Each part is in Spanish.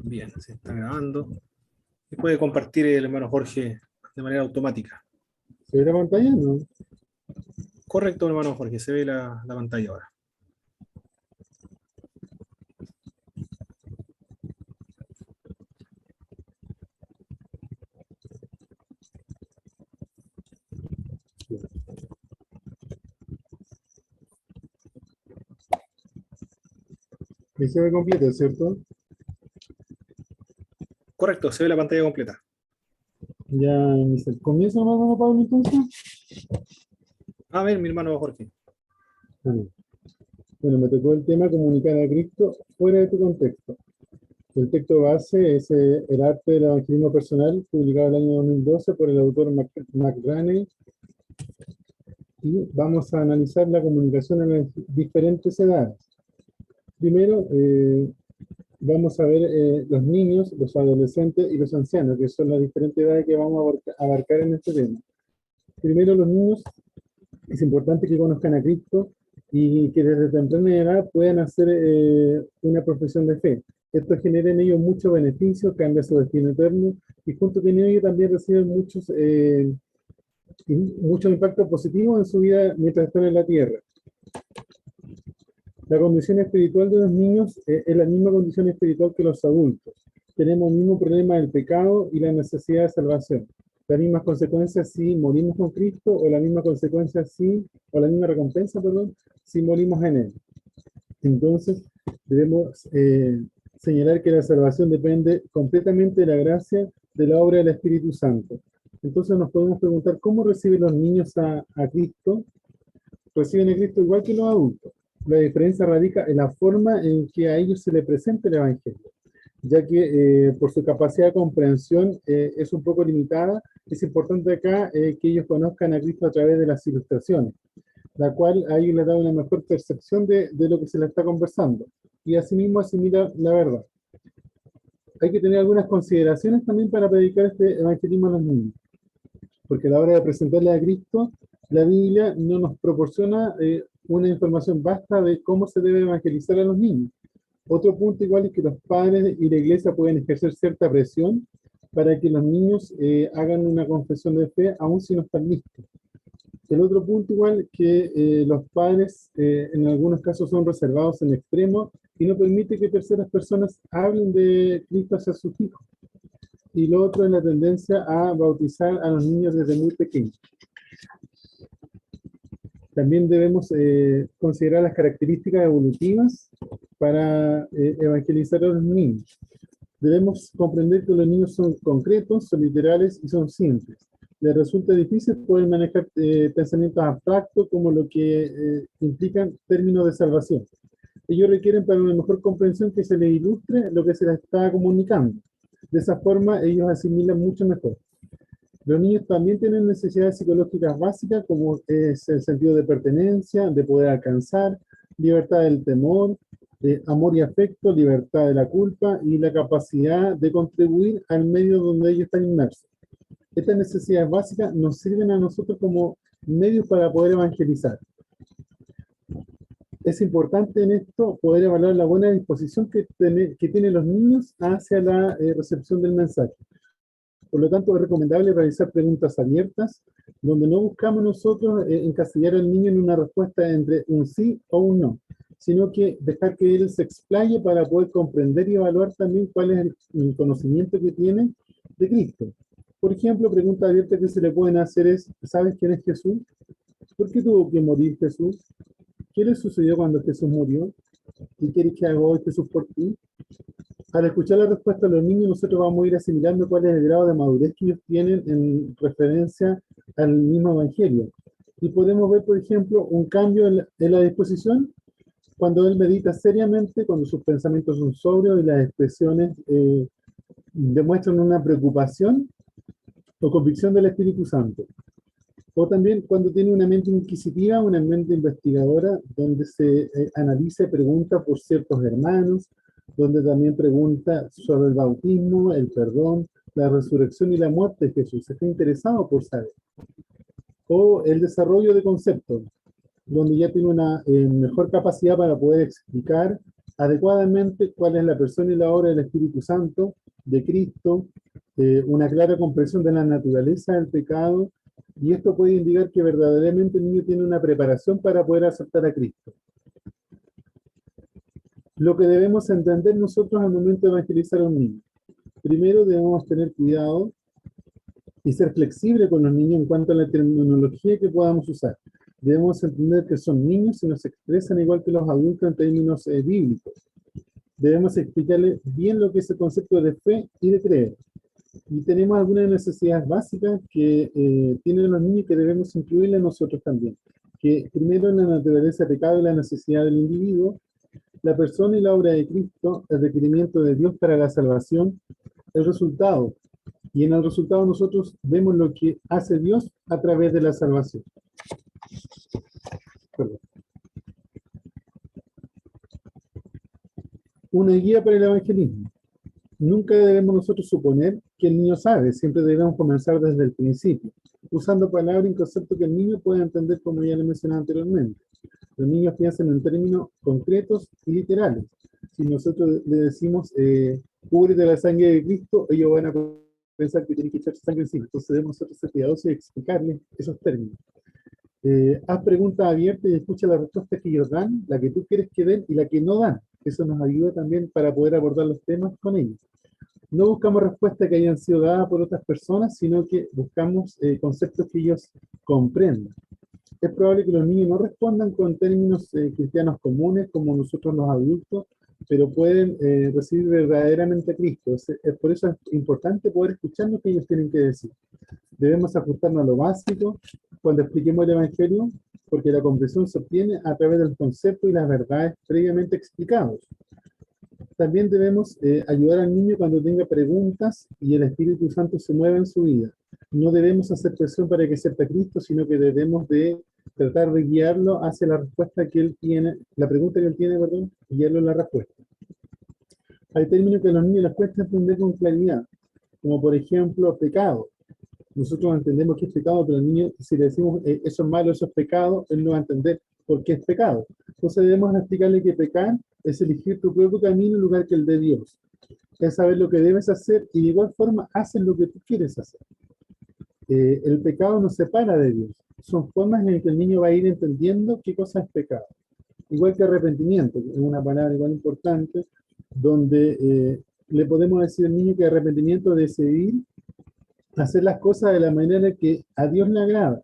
Bien, se está grabando. Y puede compartir el hermano Jorge de manera automática. ¿Se ve la pantalla? No. Correcto, hermano Jorge, se ve la pantalla ahora. Y se ve completo, ¿cierto? Correcto, se ve la pantalla completa. Ya inicia el comienzo, hermano Pablo, entonces. A ver, mi hermano Jorge. Ah, bueno, me tocó el tema comunicar a Cristo fuera de tu contexto. El texto base es El arte del evangelismo personal, publicado en el año 2012 por el autor McGraney, y vamos a analizar la comunicación en las diferentes edades. Primero, vamos a ver los niños, los adolescentes y los ancianos, que son las diferentes edades que vamos a abarcar en este tema. Primero, los niños, es importante que conozcan a Cristo y que desde temprana edad puedan hacer una profesión de fe. Esto genera en ellos muchos beneficios, cambia su destino eterno y junto con ello también reciben muchos impactos positivos en su vida mientras están en la tierra. La condición espiritual de los niños es la misma condición espiritual que los adultos. Tenemos el mismo problema del pecado y la necesidad de salvación. Las mismas consecuencias si morimos con Cristo, o la misma consecuencia o la misma recompensa, perdón, si morimos en Él. Entonces, debemos señalar que la salvación depende completamente de la gracia de la obra del Espíritu Santo. Entonces nos podemos preguntar, ¿cómo reciben los niños a Cristo? Reciben a Cristo igual que los adultos. La diferencia radica en la forma en que a ellos se les presenta el Evangelio, ya que por su capacidad de comprensión es un poco limitada. Es importante acá que ellos conozcan a Cristo a través de las ilustraciones, la cual a ellos les da una mejor percepción de lo que se les está conversando, y asimismo asimila la verdad. Hay que tener algunas consideraciones también para predicar este evangelismo a los niños, porque a la hora de presentarle a Cristo, la Biblia no nos proporciona una información vasta de cómo se debe evangelizar a los niños. Otro punto igual es que los padres y la iglesia pueden ejercer cierta presión para que los niños hagan una confesión de fe aun si no están listos. El otro punto igual que los padres en algunos casos son reservados en extremo y no permite que terceras personas hablen de Cristo hacia sus hijos. Y lo otro es la tendencia a bautizar a los niños desde muy pequeños. También debemos considerar las características evolutivas para evangelizar a los niños. Debemos comprender que los niños son concretos, son literales y son simples. Les resulta difícil poder manejar pensamientos abstractos como lo que implican términos de salvación. Ellos requieren para una mejor comprensión que se les ilustre lo que se les está comunicando. De esa forma ellos asimilan mucho mejor. Los niños también tienen necesidades psicológicas básicas como es el sentido de pertenencia, de poder alcanzar, libertad del temor, amor y afecto, libertad de la culpa y la capacidad de contribuir al medio donde ellos están inmersos. Estas necesidades básicas nos sirven a nosotros como medios para poder evangelizar. Es importante en esto poder evaluar la buena disposición que tienen los niños hacia la recepción del mensaje. Por lo tanto, es recomendable realizar preguntas abiertas, donde no buscamos nosotros encasillar al niño en una respuesta entre un sí o un no, sino que dejar que él se explaye para poder comprender y evaluar también cuál es el conocimiento que tiene de Cristo. Por ejemplo, preguntas abiertas que se le pueden hacer es, ¿sabes quién es Jesús? ¿Por qué tuvo que morir Jesús? ¿Qué le sucedió cuando Jesús murió? ¿Qué quieres que haga hoy Jesús por ti? Al escuchar la respuesta de los niños, nosotros vamos a ir asimilando cuál es el grado de madurez que ellos tienen en referencia al mismo evangelio. Y podemos ver, por ejemplo, un cambio en la disposición cuando él medita seriamente, cuando sus pensamientos son sobrios y las expresiones demuestran una preocupación o convicción del Espíritu Santo. O también cuando tiene una mente inquisitiva, una mente investigadora, donde se analiza y pregunta por ciertos hermanos, donde también pregunta sobre el bautismo, el perdón, la resurrección y la muerte de Jesús. Está interesado por saber. O el desarrollo de conceptos, donde ya tiene una mejor capacidad para poder explicar adecuadamente cuál es la persona y la obra del Espíritu Santo, de Cristo, una clara comprensión de la naturaleza del pecado, y esto puede indicar que verdaderamente el niño tiene una preparación para poder aceptar a Cristo. Lo que debemos entender nosotros al momento de evangelizar a un niño. Primero debemos tener cuidado y ser flexible con los niños en cuanto a la terminología que podamos usar. Debemos entender que son niños y nos expresan igual que los adultos en términos bíblicos. Debemos explicarles bien lo que es el concepto de fe y de creer. Y tenemos algunas necesidades básicas que tienen los niños que debemos incluirle nosotros también. Que primero, en la naturaleza de pecado y la necesidad del individuo, la persona y la obra de Cristo, el requerimiento de Dios para la salvación, el resultado. Y en el resultado nosotros vemos lo que hace Dios a través de la salvación. Perdón. Una guía para el evangelismo. Nunca debemos nosotros suponer que el niño sabe, siempre debemos comenzar desde el principio, usando palabras y conceptos que el niño pueda entender, como ya le mencioné anteriormente. Los niños piensan en términos concretos y literales. Si nosotros le decimos, cúbrete la sangre de Cristo, ellos van a pensar que tienen que echarse sangre encima. Entonces debemos nosotros ser cuidadosos y explicarles esos términos. Haz preguntas abiertas y escucha las respuestas que ellos dan, la que tú quieres que den y la que no dan. Eso nos ayuda también para poder abordar los temas con ellos. No buscamos respuestas que hayan sido dadas por otras personas, sino que buscamos conceptos que ellos comprendan. Es probable que los niños no respondan con términos cristianos comunes como nosotros los adultos, pero pueden recibir verdaderamente a Cristo. Por eso es importante poder escuchar lo que ellos tienen que decir. Debemos ajustarnos a lo básico cuando expliquemos el Evangelio, porque la comprensión se obtiene a través del concepto y las verdades previamente explicados. También debemos ayudar al niño cuando tenga preguntas y el Espíritu Santo se mueva en su vida. No debemos hacer presión para que acepte a Cristo, sino que debemos de tratar de guiarlo hacia la respuesta que él tiene, la pregunta que él tiene, perdón, y guiarlo en la respuesta. Hay términos que a los niños les cuesta entender con claridad, como por ejemplo pecado. Nosotros entendemos que es pecado, pero al niño, si le decimos eso es malo, eso es pecado, él no va a entender por qué es pecado. Entonces debemos explicarle que pecar es elegir tu propio camino en lugar que el de Dios. Es saber lo que debes hacer y de igual forma haces lo que tú quieres hacer. El pecado nos separa de Dios. Son formas en las que el niño va a ir entendiendo qué cosa es pecado. Igual que arrepentimiento, que es una palabra igual importante, donde le podemos decir al niño que arrepentimiento es decidir hacer las cosas de la manera que a Dios le agrada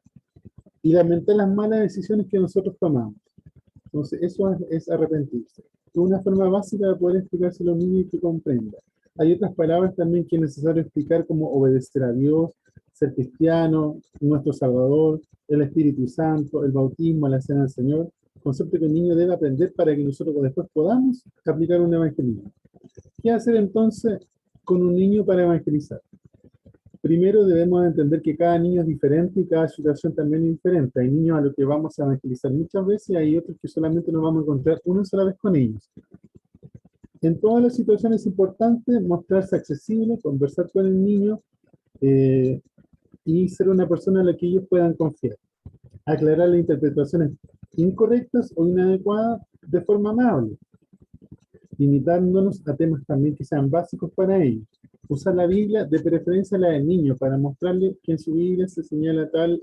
y lamentar las malas decisiones que nosotros tomamos. Entonces, eso es arrepentirse. Es una forma básica de poder explicarse a los niños y que comprendan. Hay otras palabras también que es necesario explicar, como obedecer a Dios, ser cristiano, nuestro Salvador, el Espíritu Santo, el bautismo, la cena del Señor, concepto que el niño debe aprender para que nosotros después podamos aplicar un evangelismo. ¿Qué hacer entonces con un niño para evangelizar? Primero debemos entender que cada niño es diferente y cada situación también es diferente. Hay niños a los que vamos a evangelizar muchas veces y hay otros que solamente nos vamos a encontrar una sola vez con ellos. En todas las situaciones es importante mostrarse accesible, conversar con el niño y ser una persona en la que ellos puedan confiar. Aclarar las interpretaciones incorrectas o inadecuadas de forma amable. Limitándonos a temas también que sean básicos para ellos. Usar la Biblia, de preferencia la del niño, para mostrarle que en su Biblia se señala tal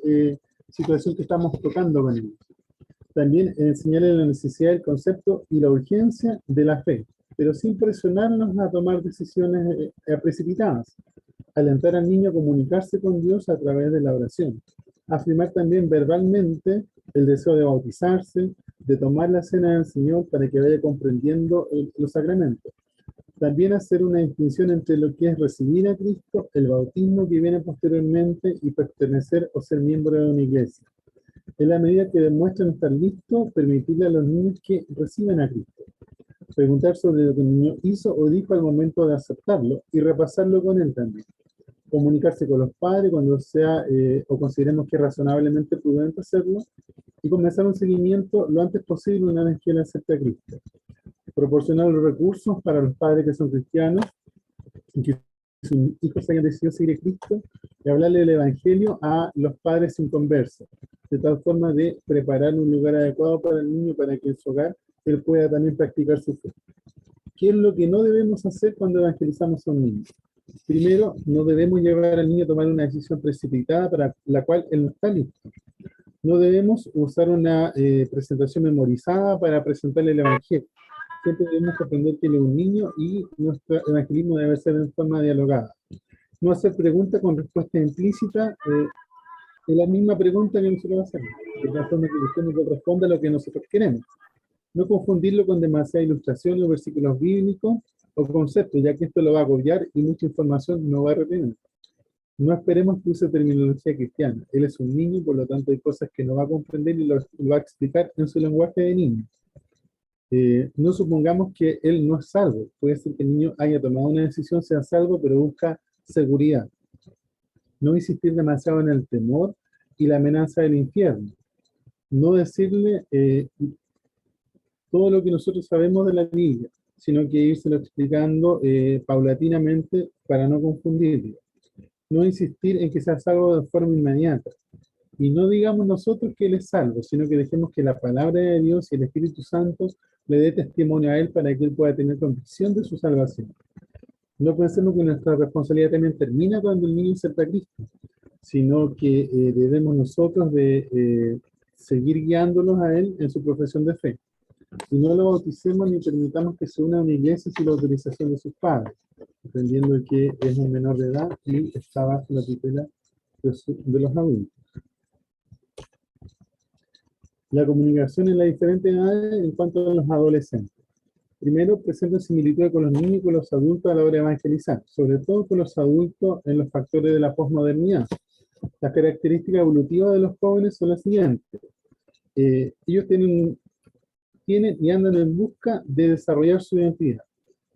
situación que estamos tocando con ellos. También enseñarle la necesidad del concepto y la urgencia de la fe, pero sin presionarnos a tomar decisiones precipitadas. Alentar al niño a comunicarse con Dios a través de la oración. Afirmar también verbalmente el deseo de bautizarse, de tomar la cena del Señor para que vaya comprendiendo los sacramentos. También hacer una distinción entre lo que es recibir a Cristo, el bautismo que viene posteriormente y pertenecer o ser miembro de una iglesia. En la medida que demuestran estar listos, permitirle a los niños que reciban a Cristo. Preguntar sobre lo que el niño hizo o dijo al momento de aceptarlo y repasarlo con él también. Comunicarse con los padres cuando sea o consideremos que es razonablemente prudente hacerlo y comenzar un seguimiento lo antes posible una vez que él acepte a Cristo. Proporcionar los recursos para los padres que son cristianos y que sus hijos hayan decidido seguir a Cristo y hablarle del Evangelio a los padres sin converso, de tal forma de preparar un lugar adecuado para el niño para que en su hogar él pueda también practicar su fe. ¿Qué es lo que no debemos hacer cuando evangelizamos a un niño? Primero, no debemos llevar al niño a tomar una decisión precipitada para la cual él no está listo. No debemos usar una presentación memorizada para presentarle el Evangelio. Siempre debemos comprender que él es un niño y nuestro evangelismo debe ser en forma dialogada. No hacer preguntas con respuesta implícita, es la misma pregunta que nosotros hacemos, de tal forma que usted nos responda lo que nosotros queremos. No confundirlo con demasiadas ilustraciones o versículos bíblicos o conceptos, ya que esto lo va a agobiar y mucha información no va a retener. No esperemos que use terminología cristiana. Él es un niño, por lo tanto hay cosas que no va a comprender y lo va a explicar en su lenguaje de niño. No supongamos que él no es salvo. Puede ser que el niño haya tomado una decisión, sea salvo, pero busca seguridad. No insistir demasiado en el temor y la amenaza del infierno. No decirle todo lo que nosotros sabemos de la Biblia, sino que írselo explicando paulatinamente para no confundirlo. No insistir en que sea salvo de forma inmediata. Y no digamos nosotros que Él es salvo, sino que dejemos que la palabra de Dios y el Espíritu Santo le dé testimonio a Él para que Él pueda tener convicción de su salvación. No pensemos que nuestra responsabilidad también termina cuando el niño acepta a Cristo, sino que debemos nosotros de seguir guiándolos a Él en su profesión de fe. Y no lo bauticemos ni permitamos que se una a una iglesia sin la autorización de sus padres, entendiendo que es un menor de edad y está bajo la tutela de los adultos. La comunicación en las diferentes edades en cuanto a los adolescentes. Primero, presenta similitudes con los niños y con los adultos a la hora de evangelizar, sobre todo con los adultos en los factores de la posmodernidad. Las características evolutivas de los jóvenes son las siguientes. Ellos tienen y andan en busca de desarrollar su identidad.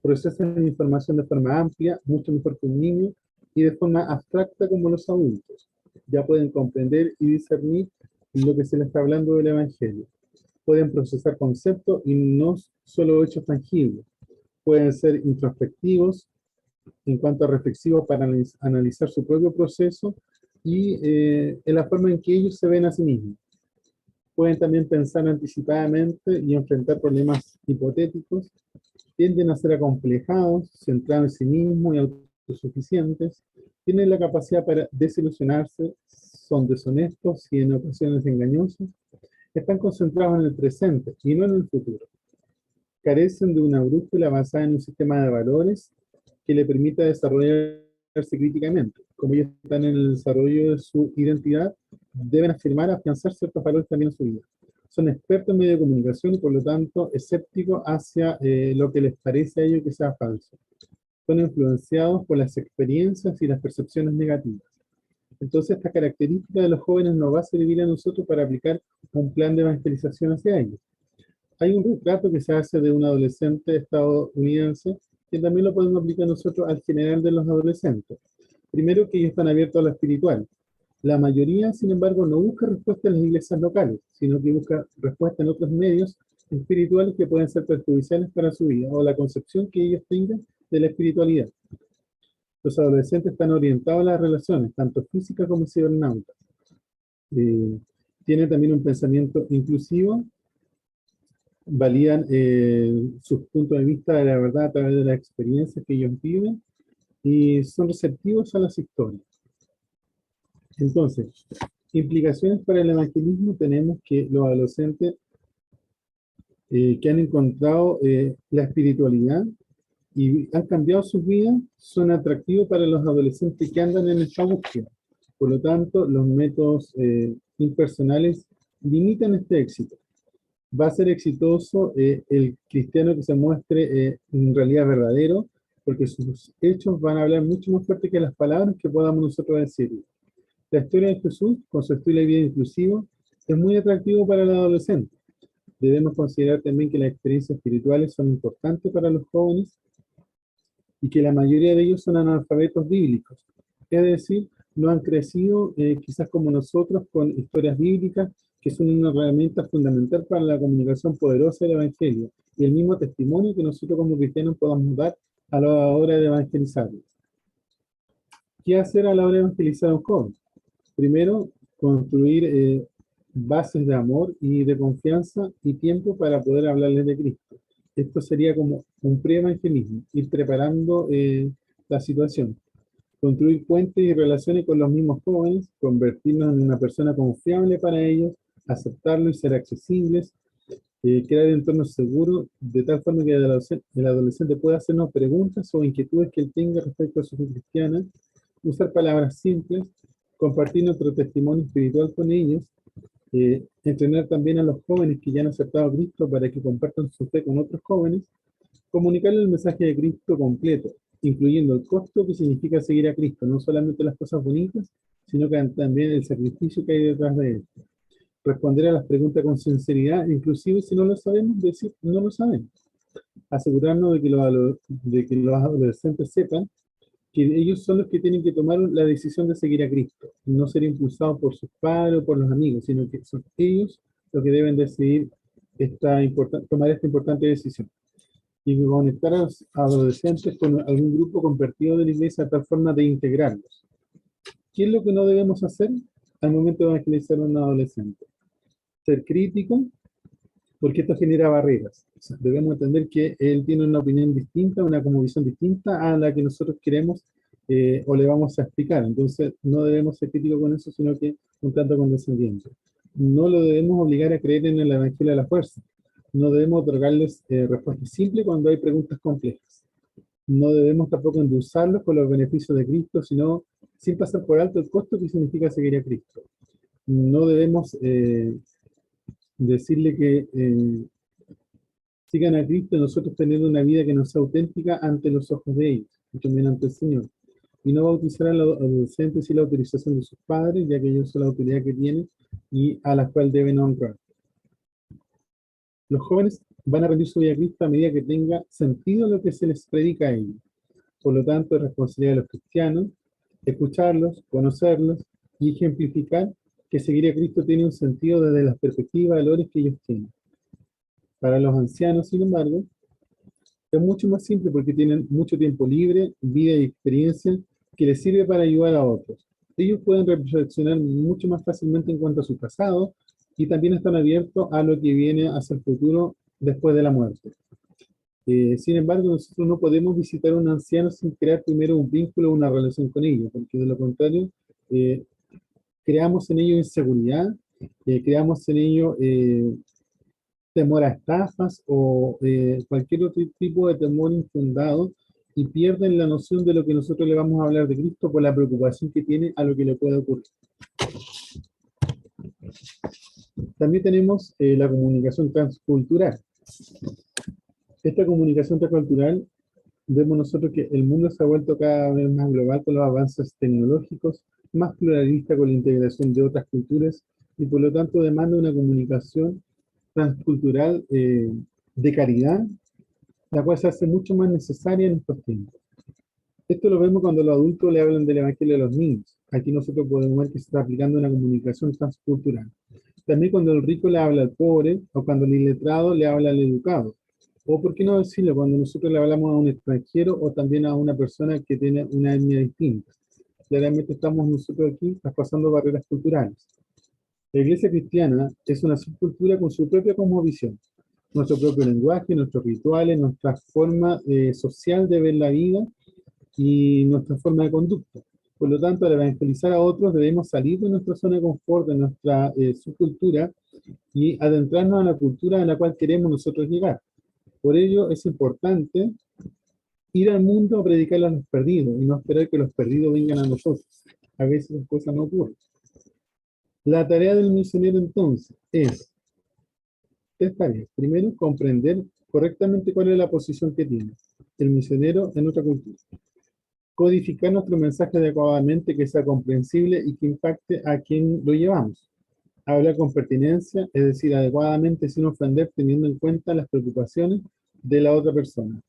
Procesan información de forma amplia, mucho mejor que un niño, y de forma abstracta como los adultos. Ya pueden comprender y discernir lo que se les está hablando del Evangelio. Pueden procesar conceptos y no solo hechos tangibles. Pueden ser introspectivos, en cuanto a reflexivos para analizar su propio proceso y en la forma en que ellos se ven a sí mismos. Pueden también pensar anticipadamente y enfrentar problemas hipotéticos. Tienden a ser acomplejados, centrados en sí mismos y autosuficientes. Tienen la capacidad para desilusionarse, son deshonestos y en ocasiones engañosos. Están concentrados en el presente y no en el futuro. Carecen de una brújula basada en un sistema de valores que le permita desarrollarse críticamente. Como ellos están en el desarrollo de su identidad, deben afirmar, afianzar ciertos valores también en su vida. Son expertos en medios de comunicación y por lo tanto escépticos hacia lo que les parece a ellos que sea falso. Son influenciados por las experiencias y las percepciones negativas. Entonces, esta característica de los jóvenes nos va a servir a nosotros para aplicar un plan de evangelización hacia ellos. Hay un retrato que se hace de un adolescente estadounidense que también lo podemos aplicar nosotros al general de los adolescentes. Primero, que ellos están abiertos a lo espiritual. La mayoría, sin embargo, no busca respuesta en las iglesias locales, sino que busca respuesta en otros medios espirituales que pueden ser perjudiciales para su vida o la concepción que ellos tengan de la espiritualidad. Los adolescentes están orientados a las relaciones, tanto físicas como cibernáuticas. Tienen también un pensamiento inclusivo, validan sus puntos de vista de la verdad a través de las experiencias que ellos viven y son receptivos a las historias. Entonces, implicaciones para el evangelismo tenemos que los adolescentes que han encontrado la espiritualidad y han cambiado sus vidas son atractivos para los adolescentes que andan en esta búsqueda. Por lo tanto, los métodos impersonales limitan este éxito. Va a ser exitoso el cristiano que se muestre en realidad verdadero, porque sus hechos van a hablar mucho más fuerte que las palabras que podamos nosotros decir. La historia de Jesús, con su estilo de vida inclusivo, es muy atractivo para el adolescente. Debemos considerar también que las experiencias espirituales son importantes para los jóvenes y que la mayoría de ellos son analfabetos bíblicos. Es decir, no han crecido quizás como nosotros con historias bíblicas que son una herramienta fundamental para la comunicación poderosa del Evangelio y el mismo testimonio que nosotros como cristianos podamos dar a la hora de evangelizarlos. ¿Qué hacer a la hora de evangelizar a un joven? Primero, construir bases de amor y de confianza y tiempo para poder hablarles de Cristo. Esto sería como un pre-evangelismo, ir preparando la situación, construir puentes y relaciones con los mismos jóvenes, convertirnos en una persona confiable para ellos, aceptarlos y ser accesibles, crear entornos seguros, de tal forma que el adolescente pueda hacernos preguntas o inquietudes que él tenga respecto a su fe cristiana, usar palabras simples, compartir nuestro testimonio espiritual con ellos, entrenar también a los jóvenes que ya han aceptado a Cristo para que compartan su fe con otros jóvenes, comunicarle el mensaje de Cristo completo, incluyendo el costo que significa seguir a Cristo, no solamente las cosas bonitas, sino que también el sacrificio que hay detrás de él. Responder a las preguntas con sinceridad, inclusive si no lo sabemos, decir no lo sabemos. Asegurarnos de que los adolescentes sepan que ellos son los que tienen que tomar la decisión de seguir a Cristo, no ser impulsados por sus padres o por los amigos, sino que son ellos los que deben decidir tomar esta importante decisión. Y conectar a los adolescentes con algún grupo convertido de la iglesia de tal forma de integrarlos. ¿Qué es lo que no debemos hacer al momento de evangelizar a un adolescente? Ser crítico, porque esto genera barreras. O sea, debemos entender que él tiene una opinión distinta, una cosmovisión distinta a la que nosotros queremos o le vamos a explicar. Entonces, no debemos ser críticos con eso, sino que un tanto condescendiente. No lo debemos obligar a creer en el evangelio de la fuerza. No debemos otorgarles respuestas simples cuando hay preguntas complejas. No debemos tampoco endulzarlos con los beneficios de Cristo, sino sin pasar por alto el costo que significa seguir a Cristo. No debemos decirle que sigan a Cristo, nosotros teniendo una vida que no sea auténtica ante los ojos de ellos, y también ante el Señor. Y no bautizar a los adolescentes sin la autorización de sus padres, ya que ellos son la autoridad que tienen y a la cual deben honrar. Los jóvenes van a rendir su vida a Cristo a medida que tenga sentido lo que se les predica a ellos. Por lo tanto, es responsabilidad de los cristianos escucharlos, conocerlos y ejemplificar que seguir a Cristo tiene un sentido desde las perspectivas, valores que ellos tienen. Para los ancianos, sin embargo, es mucho más simple porque tienen mucho tiempo libre, vida y experiencia que les sirve para ayudar a otros. Ellos pueden reflexionar mucho más fácilmente en cuanto a su pasado y también están abiertos a lo que viene hacia el futuro después de la muerte. Sin embargo, nosotros no podemos visitar a un anciano sin crear primero un vínculo o una relación con ellos, porque de lo contrario, creamos en ellos inseguridad, creamos en ellos temor a estafas o cualquier otro tipo de temor infundado y pierden la noción de lo que nosotros le vamos a hablar de Cristo por la preocupación que tiene a lo que le puede ocurrir. También tenemos la comunicación transcultural. Esta comunicación transcultural, vemos nosotros que el mundo se ha vuelto cada vez más global con los avances tecnológicos, más pluralista con la integración de otras culturas y por lo tanto demanda una comunicación transcultural de calidad, la cual se hace mucho más necesaria en estos tiempos. Esto lo vemos cuando los adultos le hablan del evangelio a los niños. Aquí nosotros podemos ver que se está aplicando una comunicación transcultural. También cuando el rico le habla al pobre, o cuando el iletrado le habla al educado. O por qué no decirlo, cuando nosotros le hablamos a un extranjero o también a una persona que tiene una etnia distinta. Claramente estamos nosotros aquí traspasando barreras culturales. La iglesia cristiana es una subcultura con su propia cosmovisión, nuestro propio lenguaje, nuestros rituales, nuestra forma social de ver la vida y nuestra forma de conducta. Por lo tanto, al evangelizar a otros debemos salir de nuestra zona de confort, de nuestra subcultura y adentrarnos a la cultura a la cual queremos nosotros llegar. Por ello es importante ir al mundo a predicarle a los perdidos y no esperar que los perdidos vengan a nosotros. A veces las cosas no ocurren. La tarea del misionero entonces es tres tareas. Primero, comprender correctamente cuál es la posición que tiene el misionero en nuestra cultura. Codificar nuestro mensaje adecuadamente que sea comprensible y que impacte a quien lo llevamos. Hablar con pertinencia, es decir, adecuadamente sin ofender, teniendo en cuenta las preocupaciones de la otra persona.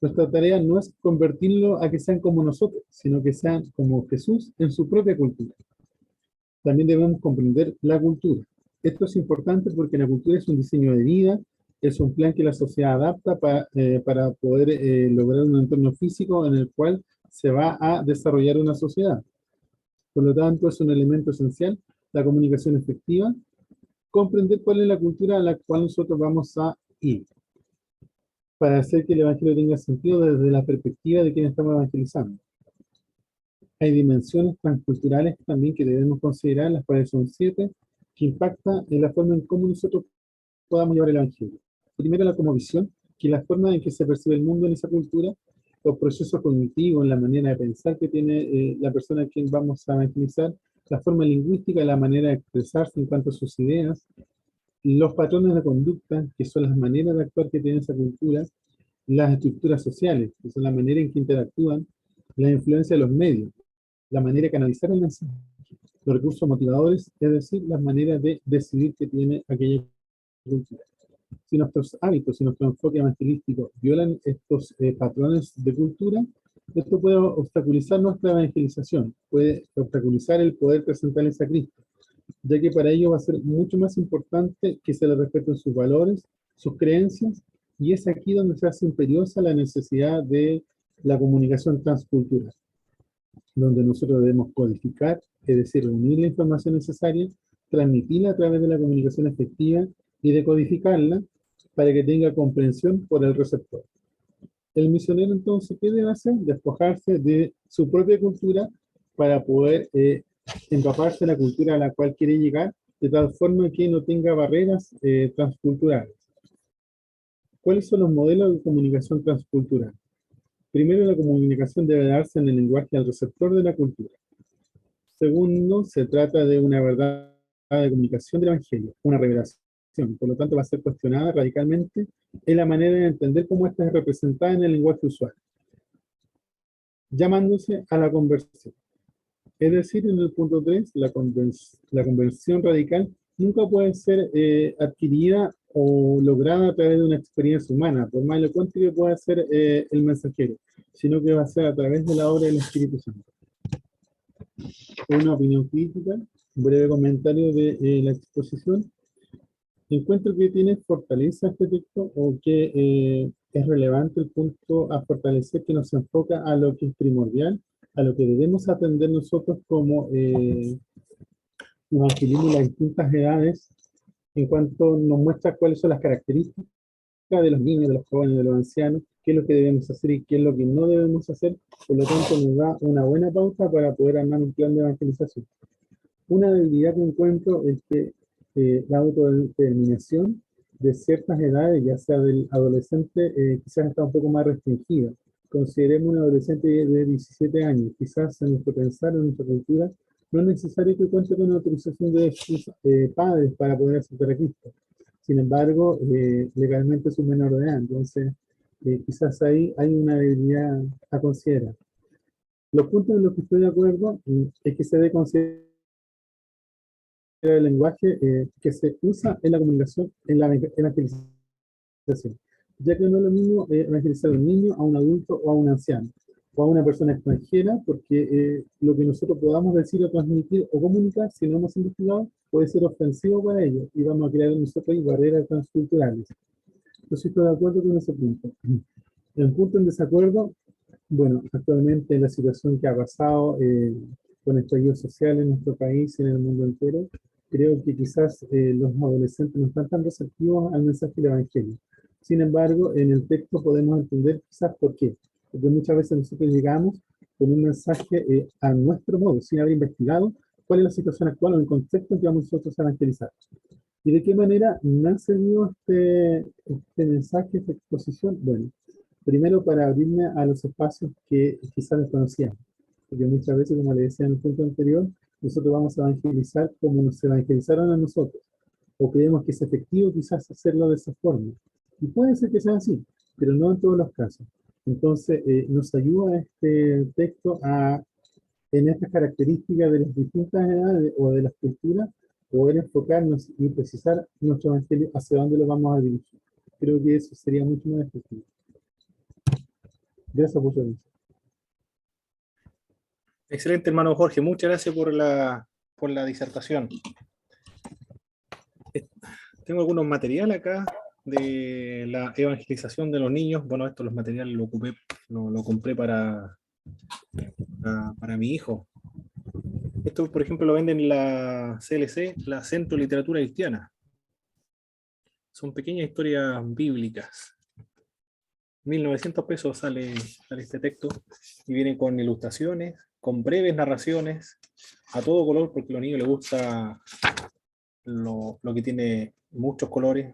Nuestra tarea no es convertirlo a que sean como nosotros, sino que sean como Jesús en su propia cultura. También debemos comprender la cultura. Esto es importante porque la cultura es un diseño de vida, es un plan que la sociedad adapta para poder lograr un entorno físico en el cual se va a desarrollar una sociedad. Por lo tanto, es un elemento esencial, la comunicación efectiva, comprender cuál es la cultura a la cual nosotros vamos a ir. para hacer que el Evangelio tenga sentido desde la perspectiva de quien estamos evangelizando. Hay dimensiones transculturales también que debemos considerar, las cuales son 7, que impactan en la forma en cómo nosotros podamos llevar el Evangelio. Primero, la cosmovisión, que es la forma en que se percibe el mundo en esa cultura, los procesos cognitivos, la manera de pensar que tiene la persona a quien vamos a evangelizar, la forma lingüística, la manera de expresarse en cuanto a sus ideas, los patrones de conducta, que son las maneras de actuar que tiene esa cultura, las estructuras sociales, que son la manera en que interactúan, la influencia de los medios, la manera de canalizar el mensaje, los recursos motivadores, es decir, las maneras de decidir que tiene aquella cultura. Si nuestros hábitos, si nuestro enfoque evangelístico violan estos patrones de cultura, esto puede obstaculizar nuestra evangelización, puede obstaculizar el poder presentarles a Cristo, ya que para ello va a ser mucho más importante que se le respeten sus valores, sus creencias, y es aquí donde se hace imperiosa la necesidad de la comunicación transcultural, donde nosotros debemos codificar, es decir, reunir la información necesaria, transmitirla a través de la comunicación efectiva y decodificarla para que tenga comprensión por el receptor. El misionero entonces, ¿qué debe hacer? Despojarse de su propia cultura para poder empaparse de la cultura a la cual quiere llegar, de tal forma que no tenga barreras transculturales. ¿Cuáles son los modelos de comunicación transcultural? Primero, la comunicación debe darse en el lenguaje del receptor de la cultura. Segundo, se trata de una verdad de comunicación del Evangelio, una revelación. Por lo tanto, va a ser cuestionada radicalmente en la manera de entender cómo esta es representada en el lenguaje usual, llamándose a la conversión. Es decir, en el punto 3, la conversión radical nunca puede ser adquirida o lograda a través de una experiencia humana, por más elocuente que pueda ser el mensajero, sino que va a ser a través de la obra del Espíritu Santo. Una opinión crítica, un breve comentario de la exposición. Encuentro que tiene fortaleza este texto o que es relevante el punto a fortalecer, que nos enfoca a lo que es primordial, a lo que debemos atender nosotros como evangelismo en las distintas edades, en cuanto nos muestra cuáles son las características de los niños, de los jóvenes, de los ancianos, qué es lo que debemos hacer y qué es lo que no debemos hacer. Por lo tanto, nos da una buena pauta para poder armar un plan de evangelización. Una debilidad que encuentro es que la autodeterminación de ciertas edades, ya sea del adolescente, quizás está un poco más restringida. Consideremos un adolescente de 17 años, quizás en nuestro pensar, en nuestra cultura, no es necesario que cuente con la autorización de sus padres para poder aceptar a Cristo. Sin embargo, legalmente es un menor de edad, entonces quizás ahí hay una debilidad a considerar. Los puntos en los que estoy de acuerdo es que se debe considerar el lenguaje que se usa en la comunicación, en la evangelización, ya que no es lo mismo evangelizar a un niño, a un adulto o a un anciano, o a una persona extranjera, porque lo que nosotros podamos decir o transmitir o comunicar, si no hemos investigado, puede ser ofensivo para ellos, y vamos a crear nosotros barreras transculturales. Entonces estoy de acuerdo con ese punto. El punto en desacuerdo, bueno, actualmente la situación que ha pasado con el estallido social en nuestro país y en el mundo entero, creo que quizás los adolescentes no están tan receptivos al mensaje del Evangelio. Sin embargo, en el texto podemos entender quizás por qué. Porque muchas veces nosotros llegamos con un mensaje a nuestro modo, sin haber investigado cuál es la situación actual o el contexto en que vamos nosotros a evangelizar. ¿Y de qué manera nace este mensaje, esta exposición? Bueno, primero para abrirme a los espacios que quizás desconocíamos. Porque muchas veces, como le decía en el punto anterior, nosotros vamos a evangelizar como nos evangelizaron a nosotros. O creemos que es efectivo quizás hacerlo de esa forma. Y puede ser que sea así, pero no en todos los casos. Entonces, nos ayuda este texto en estas características de las distintas edades o de las culturas, poder enfocarnos y precisar nuestro evangelio hacia dónde lo vamos a dirigir. Creo que eso sería mucho más efectivo. Gracias por su atención. Excelente, hermano Jorge. Muchas gracias por la disertación. Tengo algunos materiales acá de la evangelización de los niños. Bueno, estos los materiales lo compré para mi hijo. Esto, por ejemplo, lo venden en la CLC, la Centro de Literatura Cristiana. Son pequeñas historias bíblicas. 1.900 pesos sale este texto y viene con ilustraciones, con breves narraciones, a todo color, porque a los niños les gusta lo que tiene muchos colores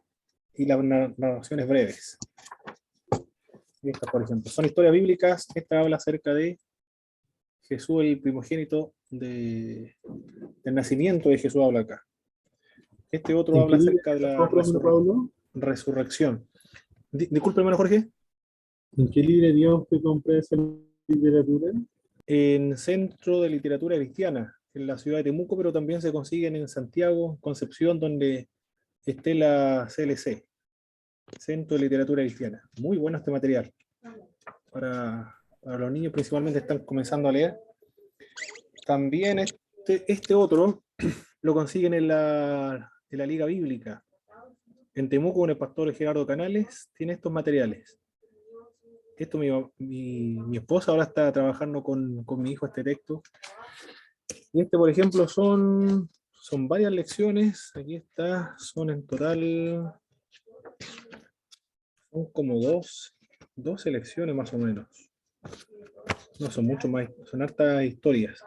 y las narraciones breves. Estas, por ejemplo, son historias bíblicas. Esta habla acerca de Jesús, el primogénito del nacimiento de Jesús, habla acá. Este otro ¿En qué habla libro acerca de lo la compras, hermano Pablo? resurrección. Disculpe, hermano Jorge. ¿En qué librería usted compra esa literatura? En Centro de Literatura Cristiana, en la ciudad de Temuco, pero también se consiguen en Santiago, Concepción, donde esté la CLC, Centro de Literatura Cristiana. Muy bueno este material. Para los niños principalmente están comenzando a leer. También este otro lo consiguen en la Liga Bíblica. En Temuco, con el pastor Gerardo Canales, tiene estos materiales. Esto mi esposa ahora está trabajando con mi hijo este texto. Y este, por ejemplo, son varias lecciones. Aquí está, son en total, son como 12 lecciones más o menos. No son mucho más, son hartas historias.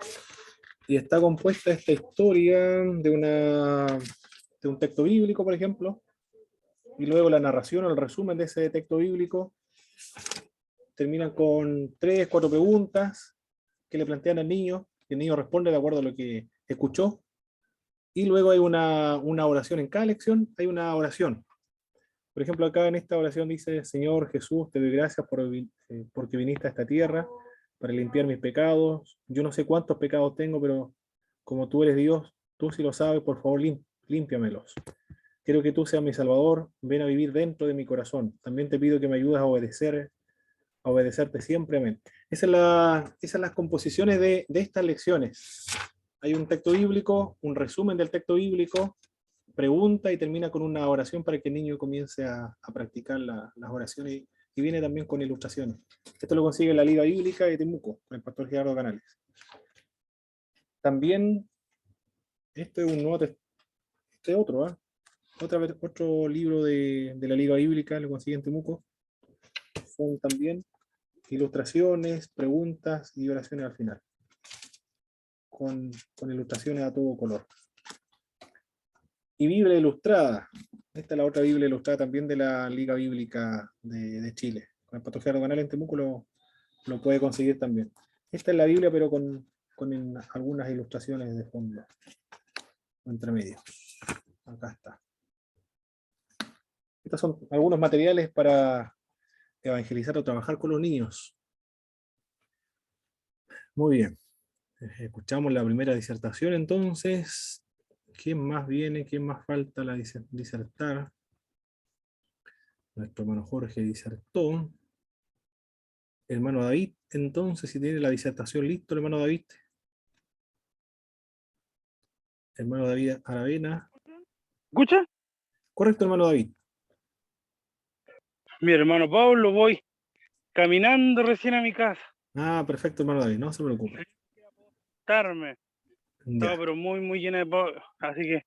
Y está compuesta esta historia de un texto bíblico, por ejemplo, y luego la narración o el resumen de ese texto bíblico terminan con 3, 4 preguntas que le plantean al niño, y el niño responde de acuerdo a lo que escuchó, y luego hay una oración en cada lección, hay una oración. Por ejemplo, acá en esta oración dice: Señor Jesús, te doy gracias porque viniste a esta tierra para limpiar mis pecados. Yo no sé cuántos pecados tengo, pero como tú eres Dios, tú sí lo sabes, por favor, límpiamelos. Quiero que tú seas mi Salvador, ven a vivir dentro de mi corazón. También te pido que me ayudes a obedecerte siempre, amén. Esas son las composiciones de estas lecciones. Hay un texto bíblico, un resumen del texto bíblico, pregunta y termina con una oración para que el niño comience a practicar las oraciones, y viene también con ilustraciones. Esto lo consigue en la Liga Bíblica de Temuco, con el pastor Gerardo Canales. También, este es un nuevo otro, ¿eh? Otro libro de la Liga Bíblica, lo consigue en Temuco. Son también ilustraciones, preguntas y oraciones al final, con ilustraciones a todo color. Y Biblia Ilustrada. Esta es la otra Biblia Ilustrada también de la Liga Bíblica de Chile. Con el pastor Gerardo Canales en Temuco lo puede conseguir también. Esta es la Biblia, pero con algunas ilustraciones de fondo, entre medio. Acá está. Estos son algunos materiales para evangelizar o trabajar con los niños. Muy bien. Escuchamos la primera disertación, entonces. ¿Quién más viene? ¿Quién más falta la disertar? Nuestro hermano Jorge disertó. Hermano David, entonces, si tiene la disertación listo, hermano David. Hermano David Aravena. ¿Escucha? Correcto, hermano David. Mi hermano Pablo, voy caminando recién a mi casa. Ah, perfecto, hermano David, no se preocupe. Conectarme. Estaba Ya, pero muy, muy llena de Pablo. Así que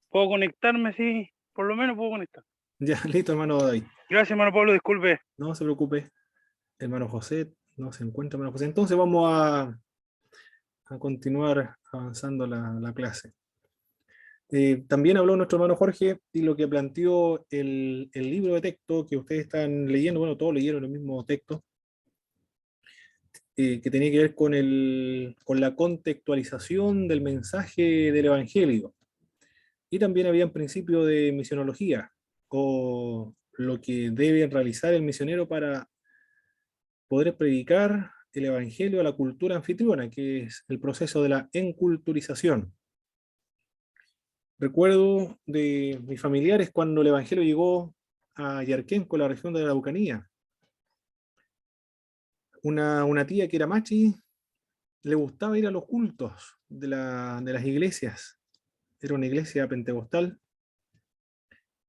puedo conectarme, sí. Por lo menos puedo conectar. ya, listo, hermano David. Gracias, hermano Pablo, disculpe. No se preocupe. Hermano José, no se encuentra, hermano José. Entonces vamos a continuar avanzando la clase. También habló nuestro hermano Jorge y lo que planteó el libro de texto que ustedes están leyendo, bueno, todos leyeron el mismo texto, que tenía que ver con la contextualización del mensaje del Evangelio. Y también había un principio de misionología, o lo que debe realizar el misionero para poder predicar el Evangelio a la cultura anfitriona, que es el proceso de la enculturización. Recuerdo de mis familiares cuando el Evangelio llegó a Yarquenco, la región de la Araucanía. Una tía que era machi le gustaba ir a los cultos de las iglesias. Era una iglesia pentecostal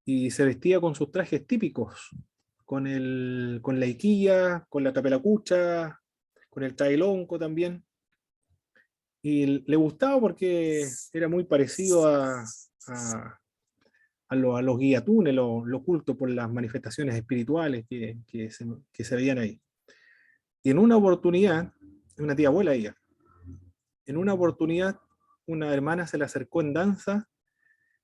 y se vestía con sus trajes típicos, con la iquilla, con la tapelacucha, con el trailonco también. Y le gustaba porque era muy parecido a los guiatunes, lo oculto por las manifestaciones espirituales que se veían ahí. Y en una oportunidad, una tía abuela ella, en una oportunidad una hermana se le acercó en danza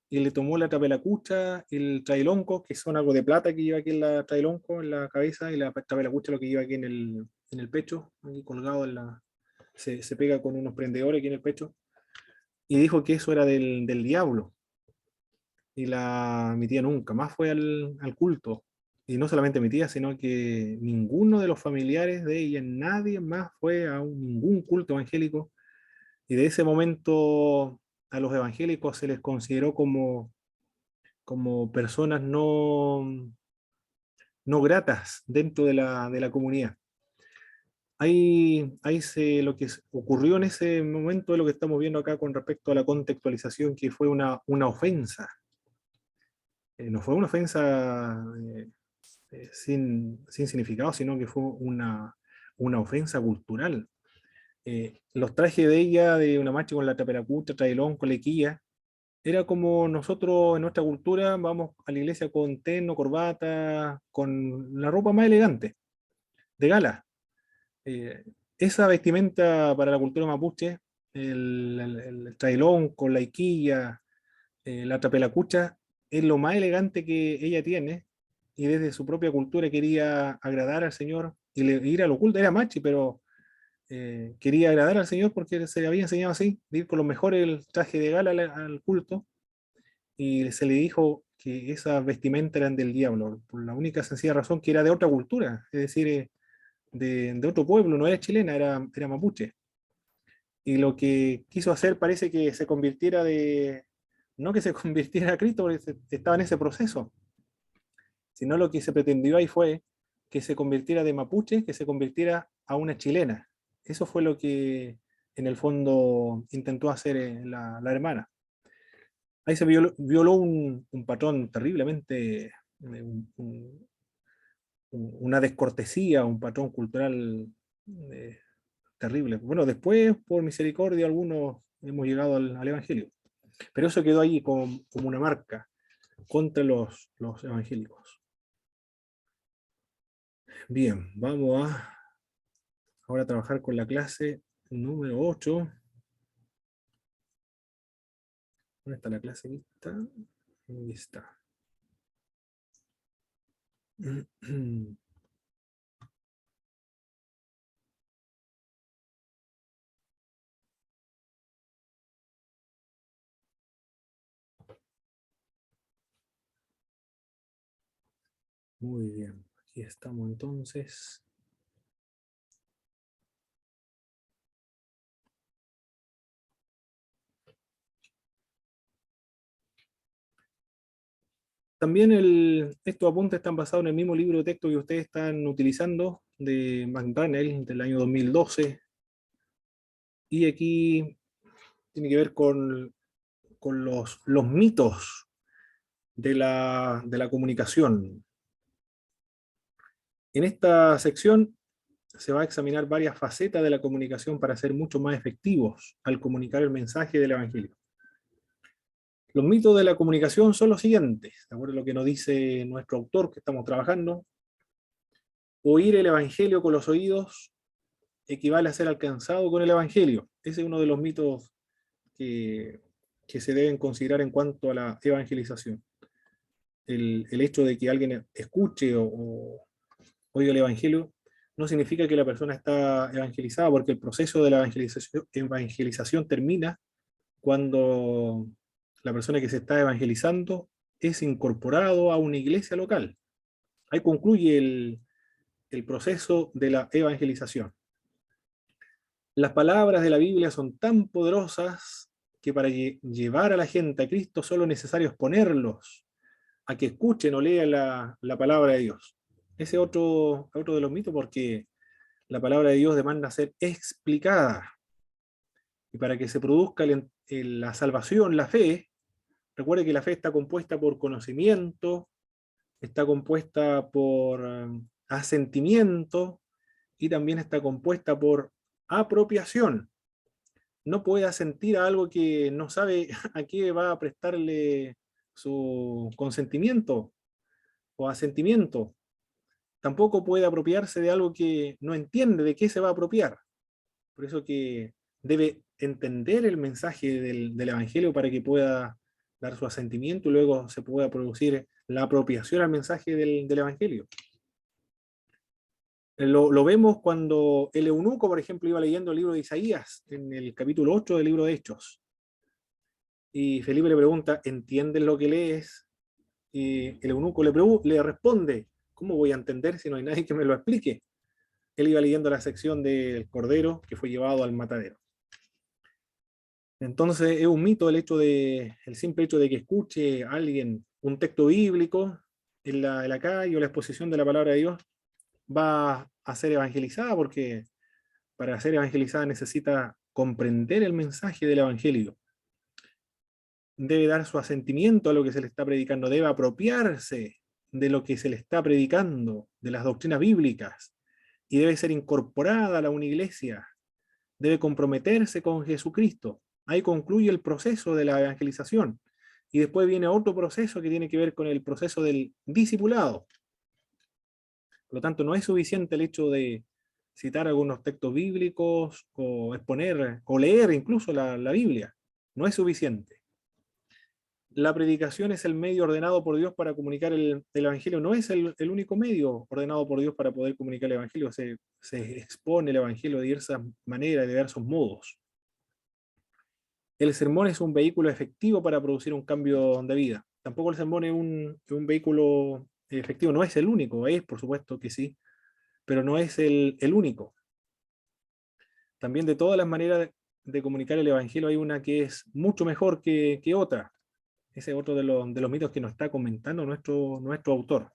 y le tomó la tapelacucha y el trailonco, que son algo de plata que lleva aquí en la trailonco, en la cabeza, y la tapelacucha lo que lleva aquí en el pecho, aquí colgado se pega con unos prendedores aquí en el pecho, y dijo que eso era del diablo. Y mi tía nunca más fue al culto. Y no solamente mi tía, sino que ninguno de los familiares de ella, nadie más fue a ningún culto evangélico. Y de ese momento a los evangélicos se les consideró como personas no gratas dentro de la comunidad. Lo que ocurrió en ese momento es lo que estamos viendo acá con respecto a la contextualización, que fue una ofensa. No fue una ofensa sin significado, sino que fue una ofensa cultural. Los trajes de ella, de una macha con la taperacucha, trailón, con lequilla, era como nosotros en nuestra cultura vamos a la iglesia con terno, corbata, con la ropa más elegante, de gala. Eh, Esa vestimenta para la cultura mapuche, el trailón con la iquilla, la trapelacucha, es lo más elegante que ella tiene, y desde su propia cultura quería agradar al Señor y ir al oculto. Era machi, pero quería agradar al Señor porque se le había enseñado así, de ir con los mejores el traje de gala al culto, y se le dijo que esas vestimentas eran del diablo, por la única sencilla razón que era de otra cultura, es decir, de otro pueblo, no era chilena, era mapuche. Y lo que quiso hacer parece que se convirtiera no que se convirtiera a Cristo, porque estaba en ese proceso, sino lo que se pretendió ahí fue que se convirtiera de mapuche, que se convirtiera a una chilena. Eso fue lo que en el fondo intentó hacer la hermana. Ahí se violó un patrón terriblemente, una descortesía, un patrón cultural eh, terrible. Bueno, después, por misericordia, algunos hemos llegado al Evangelio. Pero eso quedó ahí como una marca contra los evangélicos. Bien, vamos ahora a trabajar con la clase número 8. ¿Dónde está la clase lista? Ahí está. Muy bien, aquí estamos entonces. También estos apuntes están basados en el mismo libro de texto que ustedes están utilizando, de McDaniel, del año 2012. Y aquí tiene que ver con los mitos de la comunicación. En esta sección se va a examinar varias facetas de la comunicación para ser mucho más efectivos al comunicar el mensaje del Evangelio. Los mitos de la comunicación son los siguientes, de acuerdo a lo que nos dice nuestro autor que estamos trabajando. Oír el Evangelio con los oídos equivale a ser alcanzado con el Evangelio. Ese es uno de los mitos que se deben considerar en cuanto a la evangelización. El hecho de que alguien escuche o oiga el Evangelio no significa que la persona está evangelizada, porque el proceso de la evangelización termina cuando la persona que se está evangelizando es incorporado a una iglesia local. Ahí concluye el proceso de la evangelización. Las palabras de la Biblia son tan poderosas que para llevar a la gente a Cristo solo es necesario exponerlos a que escuchen o lean la palabra de Dios. Ese es otro de los mitos, porque la palabra de Dios demanda ser explicada. Y para que se produzca la salvación, la fe, recuerde que la fe está compuesta por conocimiento, está compuesta por asentimiento, y también está compuesta por apropiación. No puede asentir a algo que no sabe a qué va a prestarle su consentimiento o asentimiento. Tampoco puede apropiarse de algo que no entiende de qué se va a apropiar. Por eso que debe entender el mensaje del Evangelio para que pueda dar su asentimiento y luego se pueda producir la apropiación al mensaje del Evangelio. Lo vemos cuando el eunuco, por ejemplo, iba leyendo el libro de Isaías, en el capítulo 8 del libro de Hechos. Y Felipe le pregunta, ¿entiendes lo que lees? Y el eunuco le responde, ¿cómo voy a entender si no hay nadie que me lo explique? Él iba leyendo la sección del cordero que fue llevado al matadero. Entonces es un mito el simple hecho de que escuche a alguien un texto bíblico en la calle o la exposición de la palabra de Dios va a ser evangelizada, porque para ser evangelizada necesita comprender el mensaje del evangelio. Debe dar su asentimiento a lo que se le está predicando, debe apropiarse de lo que se le está predicando, de las doctrinas bíblicas, y debe ser incorporada a una iglesia, debe comprometerse con Jesucristo. Ahí concluye el proceso de la evangelización. Y después viene otro proceso que tiene que ver con el proceso del discipulado. Por lo tanto, no es suficiente el hecho de citar algunos textos bíblicos o exponer o leer incluso la Biblia. No es suficiente. La predicación es el medio ordenado por Dios para comunicar el Evangelio. No es el único medio ordenado por Dios para poder comunicar el Evangelio. Se expone el Evangelio de diversas maneras, de diversos modos. El sermón es un vehículo efectivo para producir un cambio de vida. Tampoco el sermón es un vehículo efectivo. No es el único. Es, por supuesto que sí, pero no es el único. También de todas las maneras de comunicar el Evangelio hay una que es mucho mejor que otra. Ese es otro de los mitos que nos está comentando nuestro autor.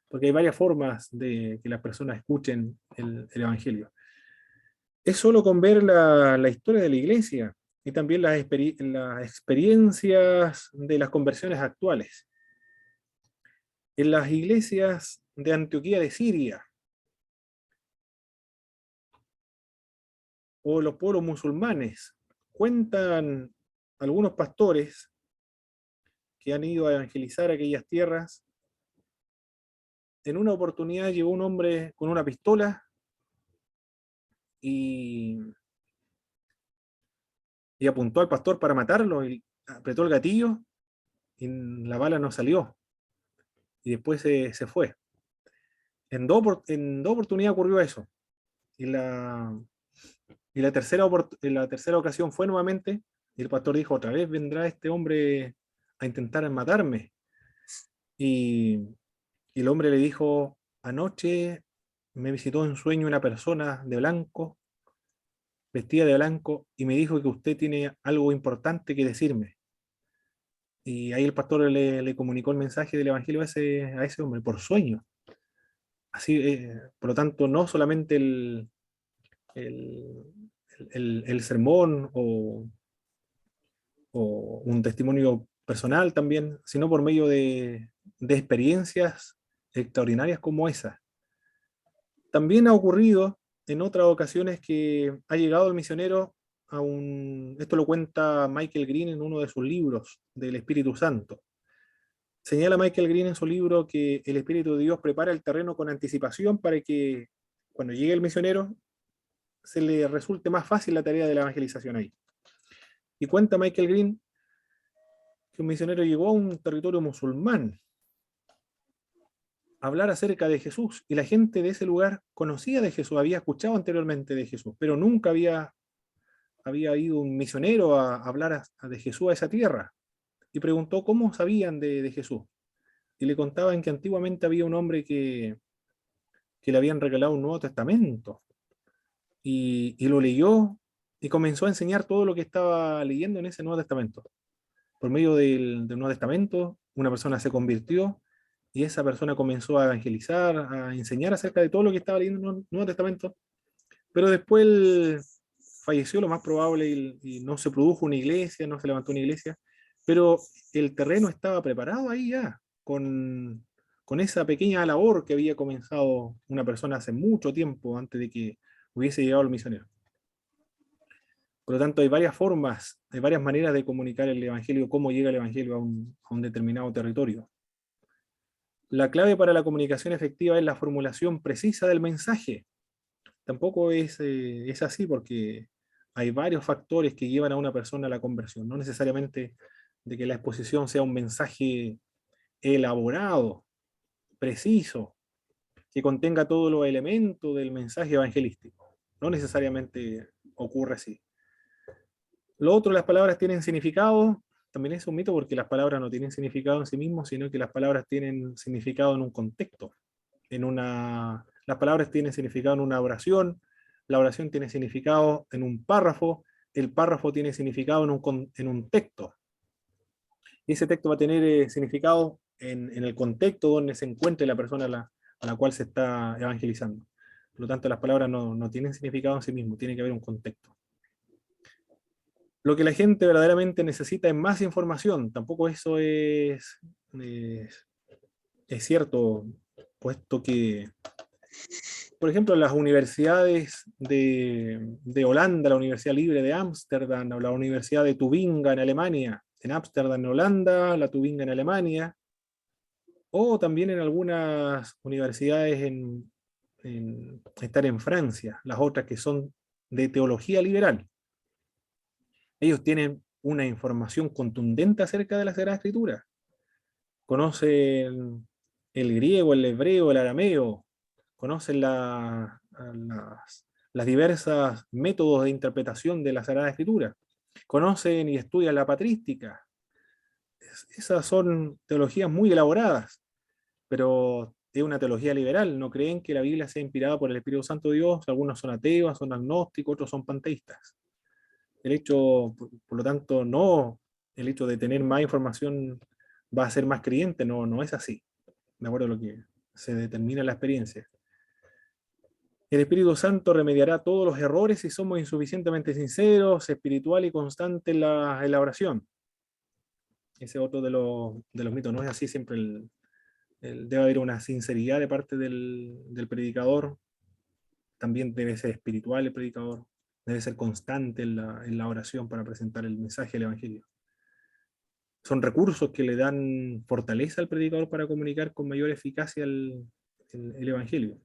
Porque hay varias formas de que las personas escuchen el Evangelio. Es solo con ver la historia de la iglesia y también las experiencias de las conversiones actuales. En las iglesias de Antioquía de Siria, o los pueblos musulmanes, cuentan algunos pastores que han ido a evangelizar aquellas tierras. En una oportunidad llegó un hombre con una pistola y apuntó al pastor para matarlo, y apretó el gatillo y la bala no salió. Y después se fue. En dos oportunidades ocurrió eso. Y la tercera ocasión fue nuevamente, y el pastor dijo, otra vez vendrá este hombre a intentar matarme. Y el hombre le dijo, anoche me visitó en sueño una persona de blanco, vestida de blanco, y me dijo que usted tiene algo importante que decirme. Y ahí el pastor le comunicó el mensaje del evangelio a ese hombre, por sueño. Así, por lo tanto, no solamente el, el sermón o un testimonio personal también, sino por medio de experiencias extraordinarias como esa. También ha ocurrido en otras ocasiones que ha llegado el misionero esto lo cuenta Michael Green en uno de sus libros del Espíritu Santo. Señala Michael Green en su libro que el Espíritu de Dios prepara el terreno con anticipación para que cuando llegue el misionero se le resulte más fácil la tarea de la evangelización ahí. Y cuenta Michael Green que un misionero llegó a un territorio musulmán a hablar acerca de Jesús, y la gente de ese lugar conocía de Jesús, había escuchado anteriormente de Jesús, pero nunca había ido un misionero a hablar de Jesús a esa tierra, y preguntó cómo sabían de Jesús. Y le contaban que antiguamente había un hombre que le habían regalado un Nuevo Testamento, y lo leyó y comenzó a enseñar todo lo que estaba leyendo en ese Nuevo Testamento. Por medio del Nuevo Testamento, una persona se convirtió y esa persona comenzó a evangelizar, a enseñar acerca de todo lo que estaba leyendo en el Nuevo Testamento, pero después él falleció, lo más probable, y no se produjo una iglesia, no se levantó una iglesia, pero el terreno estaba preparado ahí ya, con esa pequeña labor que había comenzado una persona hace mucho tiempo antes de que hubiese llegado el misionero. Por lo tanto, hay varias formas, hay varias maneras de comunicar el Evangelio, cómo llega el Evangelio a un determinado territorio. La clave para la comunicación efectiva es la formulación precisa del mensaje. Tampoco es así, porque hay varios factores que llevan a una persona a la conversión. No necesariamente de que la exposición sea un mensaje elaborado, preciso, que contenga todos los elementos del mensaje evangelístico. No necesariamente ocurre así. Lo otro, las palabras tienen significado, también es un mito, porque las palabras no tienen significado en sí mismos, sino que las palabras tienen significado en un contexto. Las palabras tienen significado en una oración, la oración tiene significado en un párrafo, el párrafo tiene significado en un texto. Y ese texto va a tener significado en el contexto donde se encuentre la persona a la cual se está evangelizando. Por lo tanto, las palabras no tienen significado en sí mismo, tiene que haber un contexto. Lo que la gente verdaderamente necesita es más información. Tampoco eso es cierto, puesto que, por ejemplo, las universidades de Holanda, la Universidad Libre de Ámsterdam, o la Universidad de Tubinga en Alemania, en Ámsterdam en Holanda, la Tubinga en Alemania, o también en algunas universidades están en Francia, las otras que son de teología liberal. Ellos tienen una información contundente acerca de la Sagrada Escritura. Conocen el griego, el hebreo, el arameo, conocen las diversas métodos de interpretación de la Sagrada Escritura, conocen y estudian la patrística. Esas son teologías muy elaboradas, pero es una teología liberal. No creen que la Biblia sea inspirada por el Espíritu Santo de Dios. Algunos son ateos, son agnósticos, otros son panteístas. El hecho, por lo tanto, no el hecho de tener más información va a ser más creyente, no es así, de acuerdo a lo que se determina en la experiencia. El Espíritu Santo remediará todos los errores si somos insuficientemente sinceros, espiritual y constante en la oración. Ese es otro de los mitos. No es así siempre. Debe haber una sinceridad de parte del predicador. También debe ser espiritual el predicador. Debe ser constante en la oración para presentar el mensaje del Evangelio. Son recursos que le dan fortaleza al predicador para comunicar con mayor eficacia el Evangelio.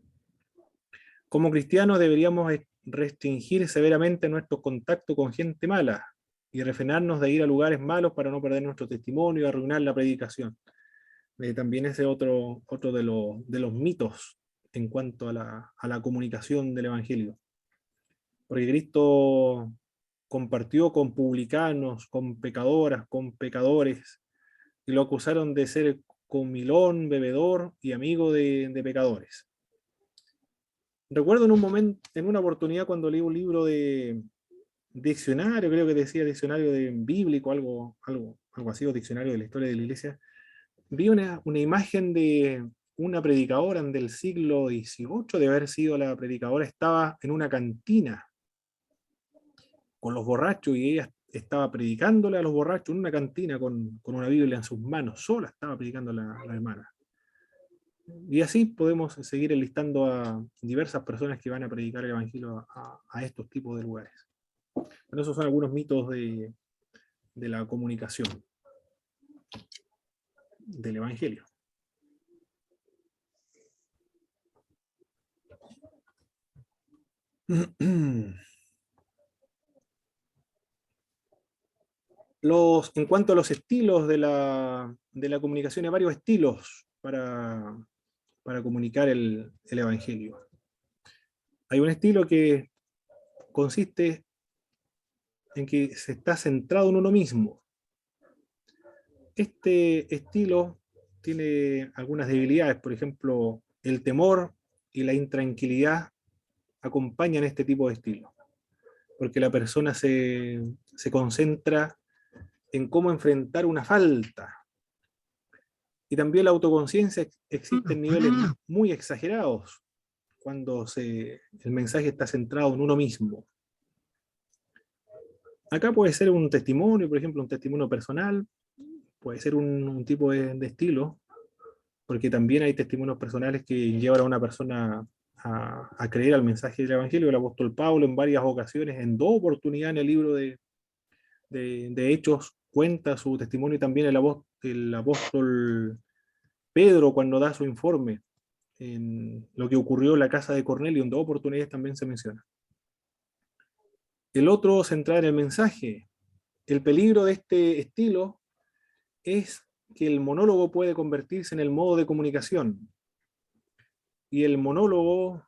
Como cristianos deberíamos restringir severamente nuestro contacto con gente mala y refrenarnos de ir a lugares malos para no perder nuestro testimonio y arruinar la predicación. También ese otro de los mitos en cuanto a la comunicación del Evangelio. Porque Cristo compartió con publicanos, con pecadoras, con pecadores, y lo acusaron de ser comilón, bebedor y amigo de pecadores. Recuerdo en una oportunidad cuando leí un libro de diccionario, creo que decía diccionario de bíblico, algo así, o diccionario de la historia de la iglesia, vi una imagen de una predicadora del siglo XVIII, de haber sido la predicadora, estaba en una cantina con los borrachos y ella estaba predicándole a los borrachos en una cantina con una Biblia en sus manos, sola estaba predicando la hermana. Y así podemos seguir enlistando a diversas personas que van a predicar el Evangelio a estos tipos de lugares. Pero esos son algunos mitos de la comunicación del Evangelio. En cuanto a los estilos de la comunicación, hay varios estilos para comunicar el Evangelio. Hay un estilo que consiste en que se está centrado en uno mismo. Este estilo tiene algunas debilidades, por ejemplo, el temor y la intranquilidad acompañan este tipo de estilo, porque la persona se concentra en cómo enfrentar una falta. Y también la autoconciencia existe en niveles muy exagerados cuando el mensaje está centrado en uno mismo. Acá puede ser un testimonio, por ejemplo, un testimonio personal, puede ser un tipo de estilo, porque también hay testimonios personales que llevan a una persona a creer al mensaje del Evangelio. El apóstol Pablo en varias ocasiones, en 2 oportunidades en el libro de Hechos, cuenta su testimonio, y también el apóstol Pedro cuando da su informe en lo que ocurrió en la casa de Cornelio, en 2 oportunidades también se menciona. El otro, centrar en el mensaje. El peligro de este estilo es que el monólogo puede convertirse en el modo de comunicación. Y el monólogo,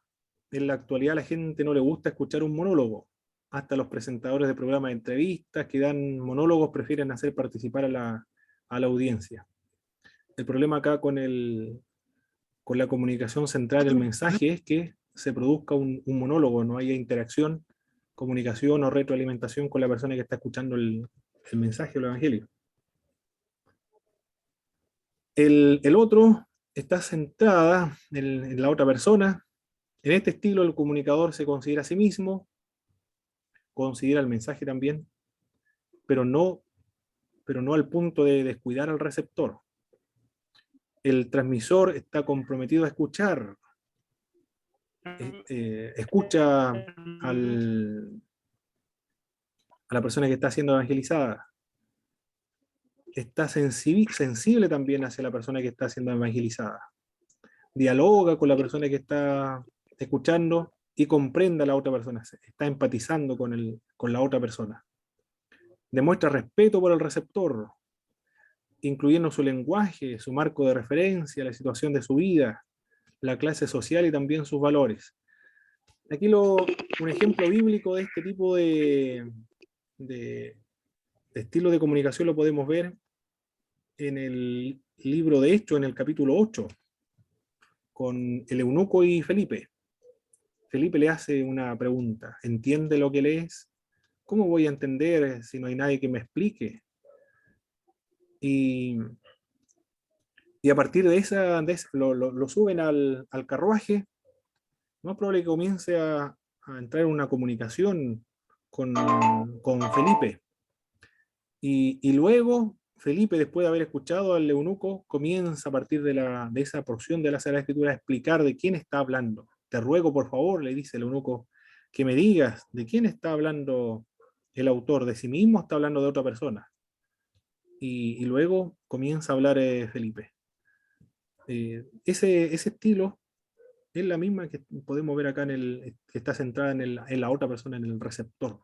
en la actualidad a la gente no le gusta escuchar un monólogo. Hasta los presentadores de programas de entrevistas que dan monólogos prefieren hacer participar a la audiencia. El problema acá con la comunicación central del mensaje es que se produzca un monólogo, no haya interacción, comunicación o retroalimentación con la persona que está escuchando el mensaje o el evangelio. El otro está centrada en la otra persona. En este estilo el comunicador se considera a sí mismo, considera el mensaje también, pero no al punto de descuidar al receptor. El transmisor está comprometido a escuchar, escucha a la persona que está siendo evangelizada, está sensible también hacia la persona que está siendo evangelizada, dialoga con la persona que está escuchando y comprende a la otra persona, está empatizando con la otra persona. Demuestra respeto por el receptor, incluyendo su lenguaje, su marco de referencia, la situación de su vida, la clase social y también sus valores. Aquí un ejemplo bíblico de este tipo de estilo de comunicación lo podemos ver en el libro de Hechos, en el capítulo 8, con el eunuco y Felipe. Felipe le hace una pregunta: ¿entiende lo que lees? ¿Cómo voy a entender si no hay nadie que me explique? Y a partir de esa lo suben al carruaje. No es probable que comience a entrar en una comunicación con Felipe. Y luego Felipe, después de haber escuchado al eunuco, comienza a partir de esa porción de la Sagrada Escritura a explicar de quién está hablando. Te ruego, por favor, le dice el eunuco, que me digas de quién está hablando el autor, de sí mismo está hablando de otra persona. Y luego comienza a hablar Felipe. Ese estilo es la misma que podemos ver acá que está centrada en la otra persona, en el receptor.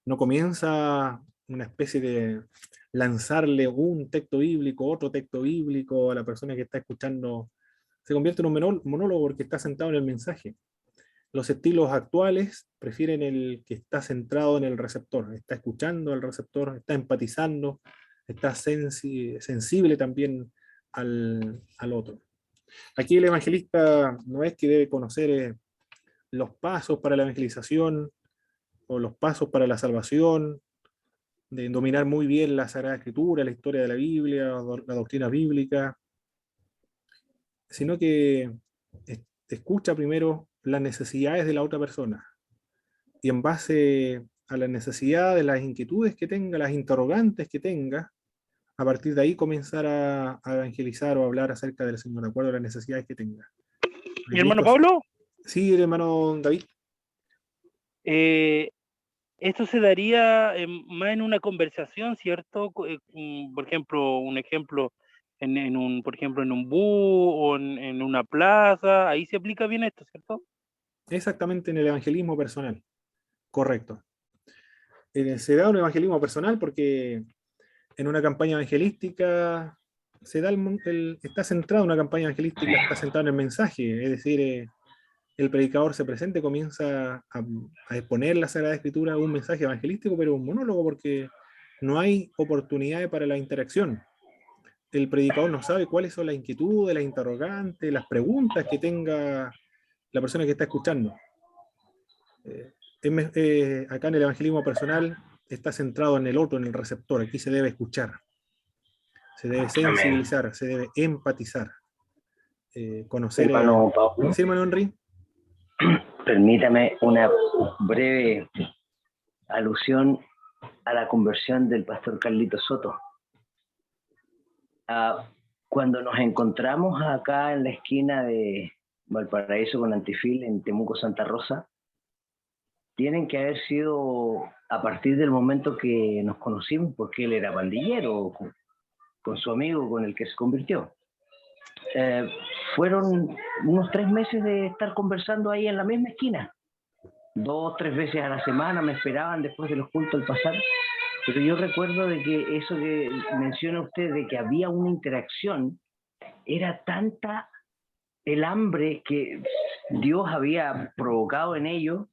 No comienza una especie de lanzarle un texto bíblico, otro texto bíblico a la persona que está escuchando. Se convierte en un monólogo porque está centrado en el mensaje. Los estilos actuales prefieren el que está centrado en el receptor, está escuchando al receptor, está empatizando, está sensible también al otro. Aquí el evangelista no es que debe conocer los pasos para la evangelización o los pasos para la salvación, de dominar muy bien la Sagrada Escritura, la historia de la Biblia, la doctrina bíblica, sino que escucha primero las necesidades de la otra persona y en base a las necesidades, las inquietudes que tenga, las interrogantes que tenga, a partir de ahí comenzar a evangelizar o hablar acerca del Señor, de acuerdo a las necesidades que tenga. Mi hermano Pablo, Sí, hermano David. esto se daría más en una conversación, ¿cierto? Por ejemplo, un ejemplo por ejemplo, en un bus o en una plaza, ahí se aplica bien esto, ¿cierto? Exactamente, en el evangelismo personal, correcto. Se da un evangelismo personal porque en una campaña evangelística está centrado en una campaña evangelística, está centrado en el mensaje, es decir, el predicador se presenta y comienza a exponer la Sagrada Escritura, un mensaje evangelístico, pero un monólogo, porque no hay oportunidades para la interacción. El predicador no sabe cuáles son las inquietudes, las interrogantes, las preguntas que tenga la persona que está escuchando. Acá en el evangelismo personal está centrado en el otro, en el receptor. Aquí se debe escuchar, se debe sensibilizar, amén, se debe empatizar, conocer. Hermano Pablo, ¿Sí, hermano Henry? Permítame una breve alusión a la conversión del pastor Carlito Soto. Cuando nos encontramos acá en la esquina de Valparaíso con Antifil, en Temuco, Santa Rosa, tienen que haber sido a partir del momento que nos conocimos, porque él era pandillero con su amigo con el que se convirtió. Fueron unos 3 meses de estar conversando ahí en la misma esquina. 2 o 3 veces a la semana me esperaban después de los cultos al pasar. Pero yo recuerdo de que eso que menciona usted, de que había una interacción, era tanta el hambre que Dios había provocado en ellos,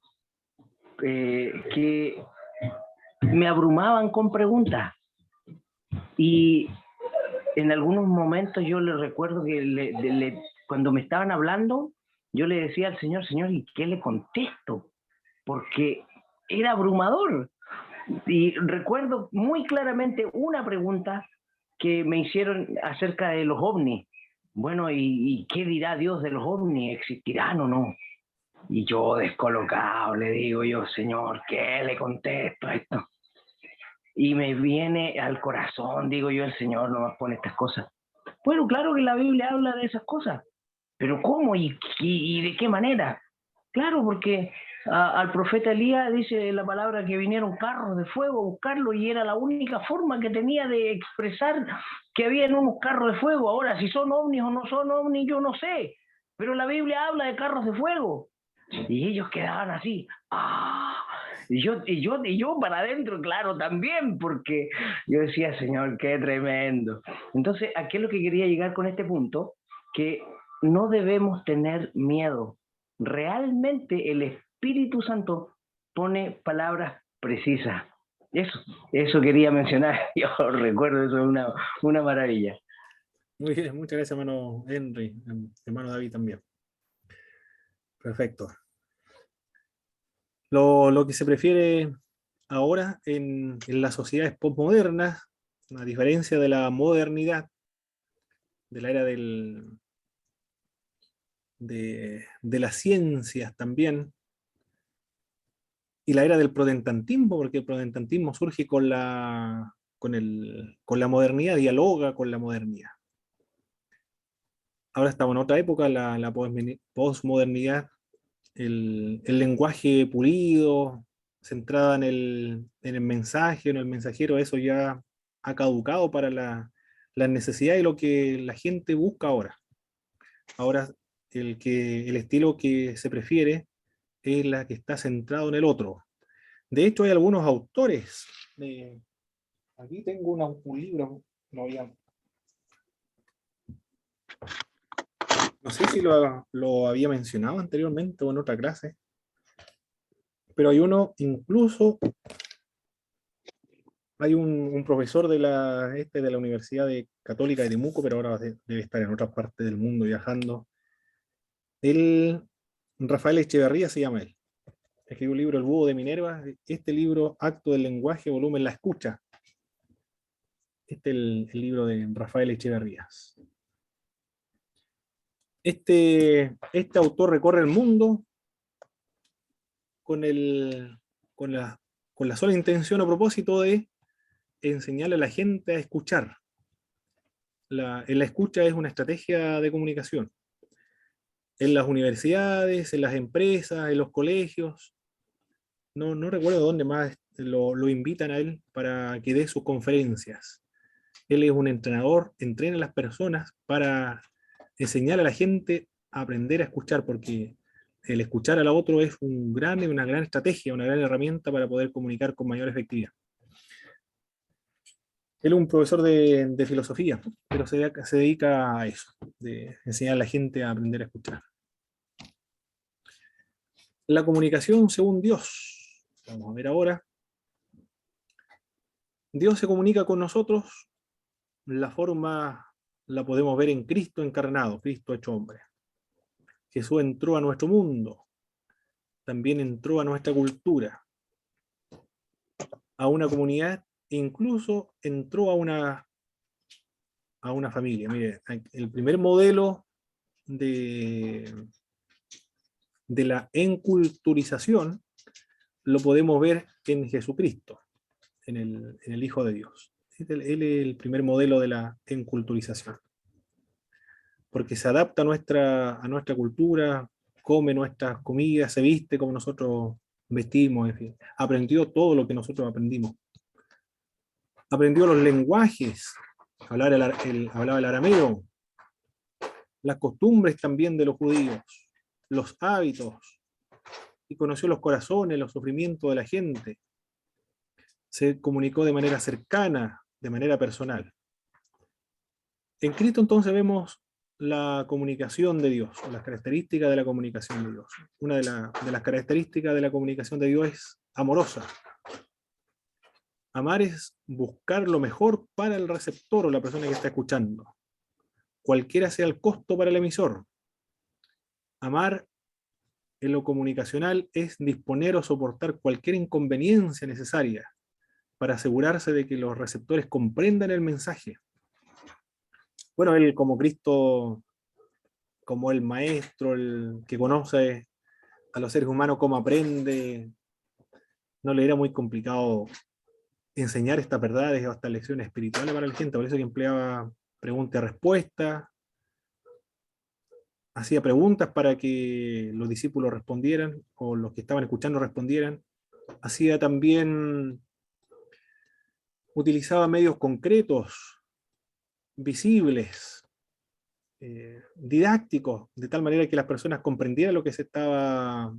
que me abrumaban con preguntas. Y en algunos momentos yo le recuerdo que cuando me estaban hablando, yo le decía al Señor, Señor, ¿y qué le contesto? Porque era abrumador. Y recuerdo muy claramente una pregunta que me hicieron acerca de los ovnis. Bueno, ¿y qué dirá Dios de los ovnis? ¿Existirán o no? Y yo, descolocado, le digo yo, Señor, ¿qué le contesto a esto? Y me viene al corazón, digo yo, el Señor no nos pone estas cosas. Bueno, claro que la Biblia habla de esas cosas, pero ¿cómo y de qué manera? Claro, porque al profeta Elías dice la palabra que vinieron carros de fuego a buscarlo y era la única forma que tenía de expresar que habían unos carros de fuego. Ahora, si son ovnis o no son ovnis, yo no sé, pero la Biblia habla de carros de fuego. Y ellos quedaban así, ¡ah! Y yo para adentro, claro, también, porque yo decía, Señor, qué tremendo. Entonces, ¿a qué es lo que quería llegar con este punto? Que no debemos tener miedo. Realmente el Espíritu Santo pone palabras precisas. Eso quería mencionar. Yo recuerdo, eso es una maravilla. Muy bien, muchas gracias, hermano Henry, hermano David también. Perfecto. Lo que se prefiere ahora en las sociedades postmodernas, a diferencia de la modernidad, de la era de las ciencias también, y la era del protestantismo, porque el protestantismo surge con la modernidad, dialoga con la modernidad. Ahora estamos en otra época, la posmodernidad, el lenguaje pulido, centrada en el mensaje, en el mensajero, eso ya ha caducado para la necesidad y lo que la gente busca ahora. Ahora el estilo que se prefiere es la que está centrado en el otro. De hecho, hay algunos autores. Aquí tengo un libro, no sé si lo había mencionado anteriormente o en otra clase, pero hay uno, incluso, hay un profesor de la Universidad Católica de Temuco, pero ahora debe estar en otras partes del mundo viajando. Rafael Echeverría se llama él. Escribió un libro, El Búho de Minerva. Este libro, Acto del Lenguaje, volumen La Escucha. Este es el libro de Rafael Echeverría. Este autor recorre el mundo con la sola intención o propósito de enseñarle a la gente a escuchar. La escucha es una estrategia de comunicación. En las universidades, en las empresas, en los colegios, no recuerdo dónde más lo invitan a él para que dé sus conferencias. Él es un entrenador, entrena a las personas para enseñar a la gente a aprender a escuchar, porque el escuchar a la otro es una gran estrategia, una gran herramienta para poder comunicar con mayor efectividad. Él es un profesor de filosofía, pero se dedica a eso, de enseñar a la gente a aprender a escuchar. La comunicación según Dios. Vamos a ver ahora. Dios se comunica con nosotros. La forma la podemos ver en Cristo encarnado, Cristo hecho hombre. Jesús entró a nuestro mundo. También entró a nuestra cultura, a una comunidad, e incluso entró a una familia. Mire, el primer modelo de la enculturización lo podemos ver en Jesucristo, en el Hijo de Dios. Él es el primer modelo de la enculturización. porque se adapta a nuestra cultura, come nuestras comidas, se viste como nosotros vestimos, en fin. Aprendió todo lo que nosotros aprendimos. Aprendió los lenguajes, hablaba el arameo, las costumbres también de los judíos, los hábitos, y conoció los corazones, los sufrimientos de la gente. Se comunicó de manera cercana, de manera personal. En Cristo entonces vemos la comunicación de Dios, las características de la comunicación de Dios. Una de las características de la comunicación de Dios es amorosa. Amar es buscar lo mejor para el receptor o la persona que está escuchando, cualquiera sea el costo para el emisor. Amar en lo comunicacional es disponer o soportar cualquier inconveniencia necesaria para asegurarse de que los receptores comprendan el mensaje. Bueno, él como Cristo, como el maestro, el que conoce a los seres humanos cómo aprende, no le era muy complicado enseñar estas verdades o estas lecciones espirituales para la gente, por eso que empleaba pregunta y respuesta, hacía preguntas para que los discípulos respondieran, o los que estaban escuchando respondieran, hacía también, utilizaba medios concretos, visibles, didácticos, de tal manera que las personas comprendieran lo que se estaba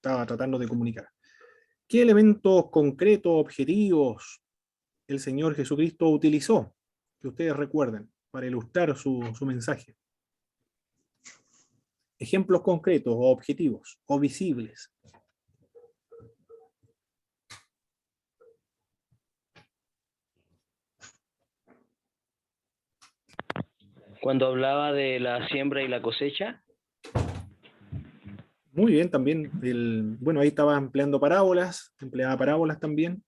tratando de comunicar. ¿Qué elementos concretos, objetivos, el Señor Jesucristo utilizó, que ustedes recuerden, para ilustrar su mensaje? Ejemplos concretos o objetivos o visibles. Cuando hablaba de la siembra y la cosecha. Muy bien, también, bueno, ahí estaba empleaba parábolas también,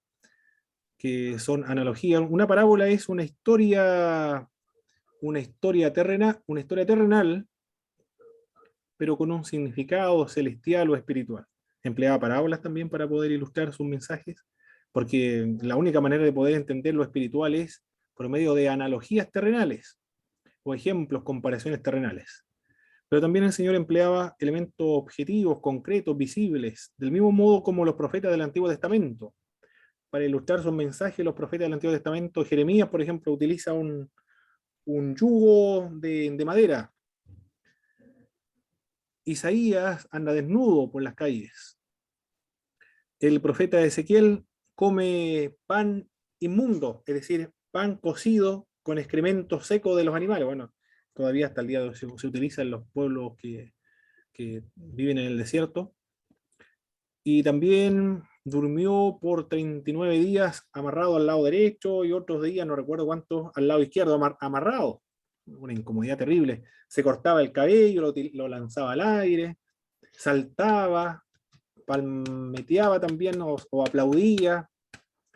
que son analogías. Una parábola es una historia terrenal, pero con un significado celestial o espiritual. Empleaba parábolas también para poder ilustrar sus mensajes, porque la única manera de poder entender lo espiritual es por medio de analogías terrenales, o ejemplos, comparaciones terrenales. Pero también el Señor empleaba elementos objetivos, concretos, visibles, del mismo modo como los profetas del Antiguo Testamento. Para ilustrar sus mensajes, los profetas del Antiguo Testamento, Jeremías, por ejemplo, utiliza un yugo de madera. Isaías anda desnudo por las calles. El profeta Ezequiel come pan inmundo, es decir, pan cocido con excrementos secos de los animales. Bueno, todavía hasta el día de hoy se utiliza en los pueblos que viven en el desierto. Y también durmió por 39 días amarrado al lado derecho y otros días, no recuerdo cuántos, al lado izquierdo amarrado. Una incomodidad terrible. Se cortaba el cabello, lo lanzaba al aire, saltaba, palmeteaba también o aplaudía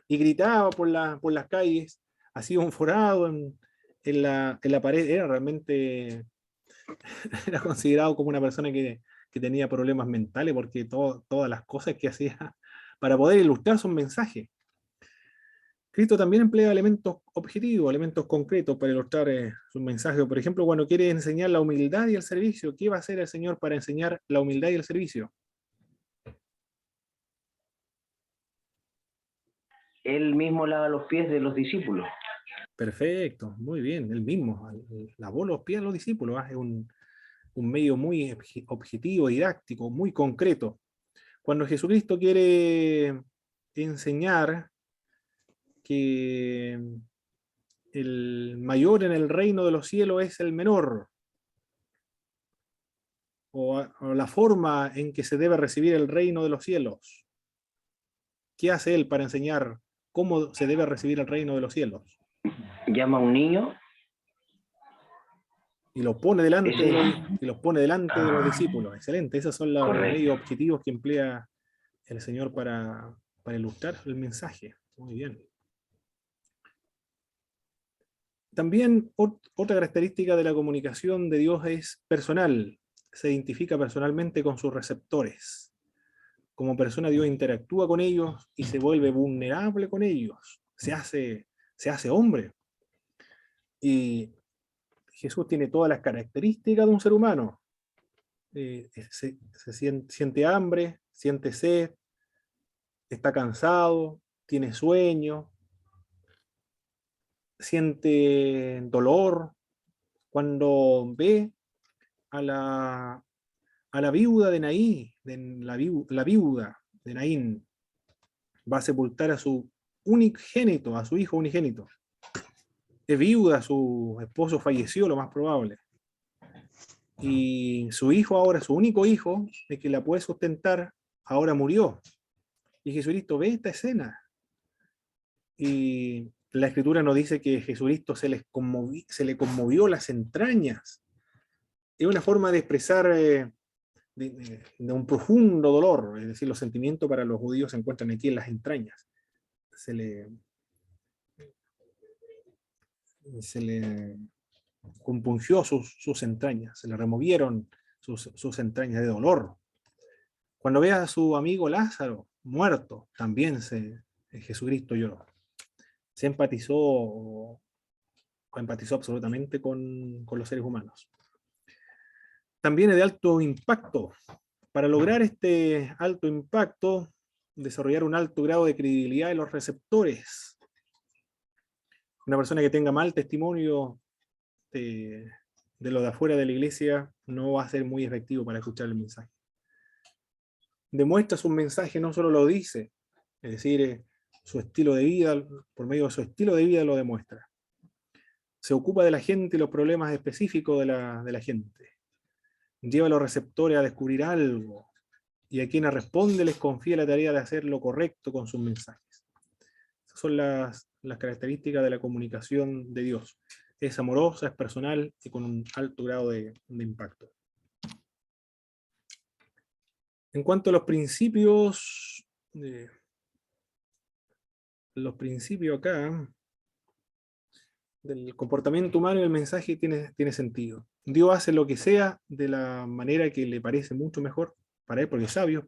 y gritaba por las calles. Hacía un forado en la pared. Era realmente era considerado como una persona que tenía problemas mentales porque todas las cosas que hacía para poder ilustrar su mensaje. Cristo también emplea elementos objetivos, elementos concretos para ilustrar su mensaje. Por ejemplo, cuando quiere enseñar la humildad y el servicio, ¿qué va a hacer el Señor para enseñar la humildad y el servicio? Él mismo lava los pies de los discípulos. Perfecto, muy bien, él mismo lavó los pies a los discípulos. Es un medio muy objetivo, didáctico, muy concreto. Cuando Jesucristo quiere enseñar que el mayor en el reino de los cielos es el menor, o la forma en que se debe recibir el reino de los cielos, ¿qué hace él para enseñar cómo se debe recibir el reino de los cielos? Llama a un niño y los pone delante de los discípulos. Excelente, esos son los medios objetivos que emplea el Señor para ilustrar el mensaje. Muy bien. También otra característica de la comunicación de Dios es personal. Se identifica personalmente con sus receptores. Como persona, Dios interactúa con ellos y se vuelve vulnerable con ellos. Se hace hombre. Y Jesús tiene todas las características de un ser humano. Siente hambre, siente sed, está cansado, tiene sueño, siente dolor. Cuando ve a la viuda de Naín, la viuda de Naín, va a sepultar a su unigénito, a su hijo unigénito. Es viuda, su esposo falleció, lo más probable. Y su hijo ahora, su único hijo, el que la puede sustentar, ahora murió. Y Jesucristo ve esta escena. Y la Escritura nos dice que Jesucristo se le conmovió las entrañas. Es una forma de expresar de un profundo dolor, es decir, los sentimientos para los judíos se encuentran aquí en las entrañas. Se le compungió sus entrañas, se le removieron sus entrañas de dolor. Cuando ve a su amigo Lázaro muerto, también Jesucristo lloró. Se empatizó absolutamente con los seres humanos. También es de alto impacto. Para lograr este alto impacto, desarrollar un alto grado de credibilidad en los receptores. Una persona que tenga mal testimonio de lo de afuera de la iglesia no va a ser muy efectivo para escuchar el mensaje. Demuestra su mensaje, no solo lo dice, es decir, su estilo de vida, por medio de su estilo de vida lo demuestra. Se ocupa de la gente y los problemas específicos de la gente. Lleva a los receptores a descubrir algo, y a quienes responde les confía la tarea de hacer lo correcto con sus mensajes. Esas son las características de la comunicación de Dios. Es amorosa, es personal y con un alto grado de impacto. En cuanto a los principios acá, del comportamiento humano, el mensaje tiene sentido. Dios hace lo que sea de la manera que le parece mucho mejor para él, porque es sabio,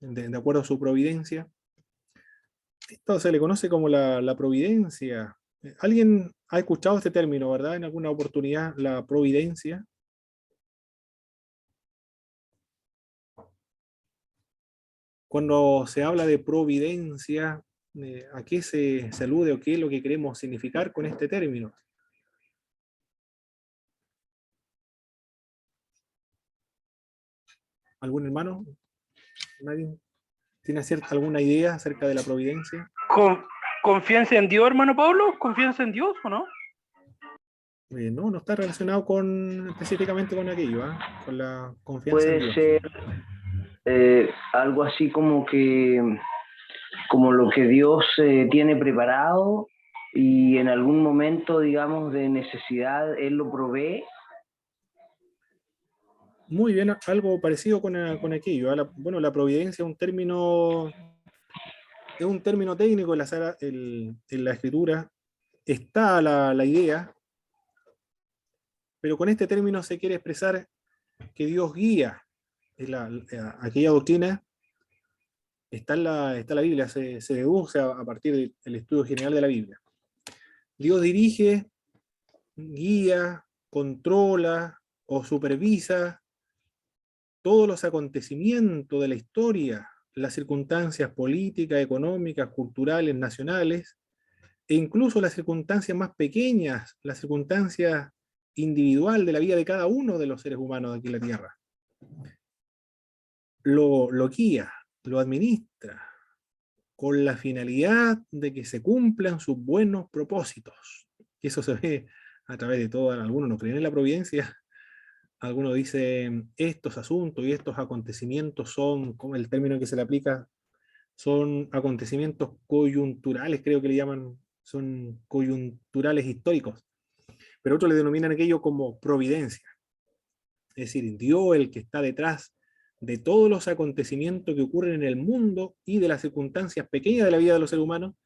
de acuerdo a su providencia. Esto se le conoce como la providencia. ¿Alguien ha escuchado este término, verdad? En alguna oportunidad, la providencia. Cuando se habla de providencia, ¿a qué se alude o qué es lo que queremos significar con este término? ¿Algún hermano? ¿Nadie tiene alguna idea acerca de la providencia? ¿Confianza en Dios, hermano Pablo? ¿Confianza en Dios o no? No está relacionado específicamente con aquello, con la confianza en Puede Dios. ser algo así como lo que Dios tiene preparado y en algún momento, digamos, de necesidad, Él lo provee. Muy bien, algo parecido con aquello. Bueno, la providencia es un término técnico en la escritura. Está la idea, pero con este término se quiere expresar que Dios guía. Aquella doctrina está en la Biblia, se deduce a partir del estudio general de la Biblia. Dios dirige, guía, controla o supervisa todos los acontecimientos de la historia, las circunstancias políticas, económicas, culturales, nacionales, e incluso las circunstancias más pequeñas, las circunstancias individual de la vida de cada uno de los seres humanos aquí en la Tierra. Lo guía, lo administra, con la finalidad de que se cumplan sus buenos propósitos. Y eso se ve a través de todo. Algunos no creen en la providencia, algunos dicen estos asuntos y estos acontecimientos son, como el término que se le aplica, son acontecimientos coyunturales, creo que le llaman, son coyunturales históricos. Pero otros le denominan aquello como providencia. Es decir, Dios el que está detrás de todos los acontecimientos que ocurren en el mundo y de las circunstancias pequeñas de la vida de los seres humanos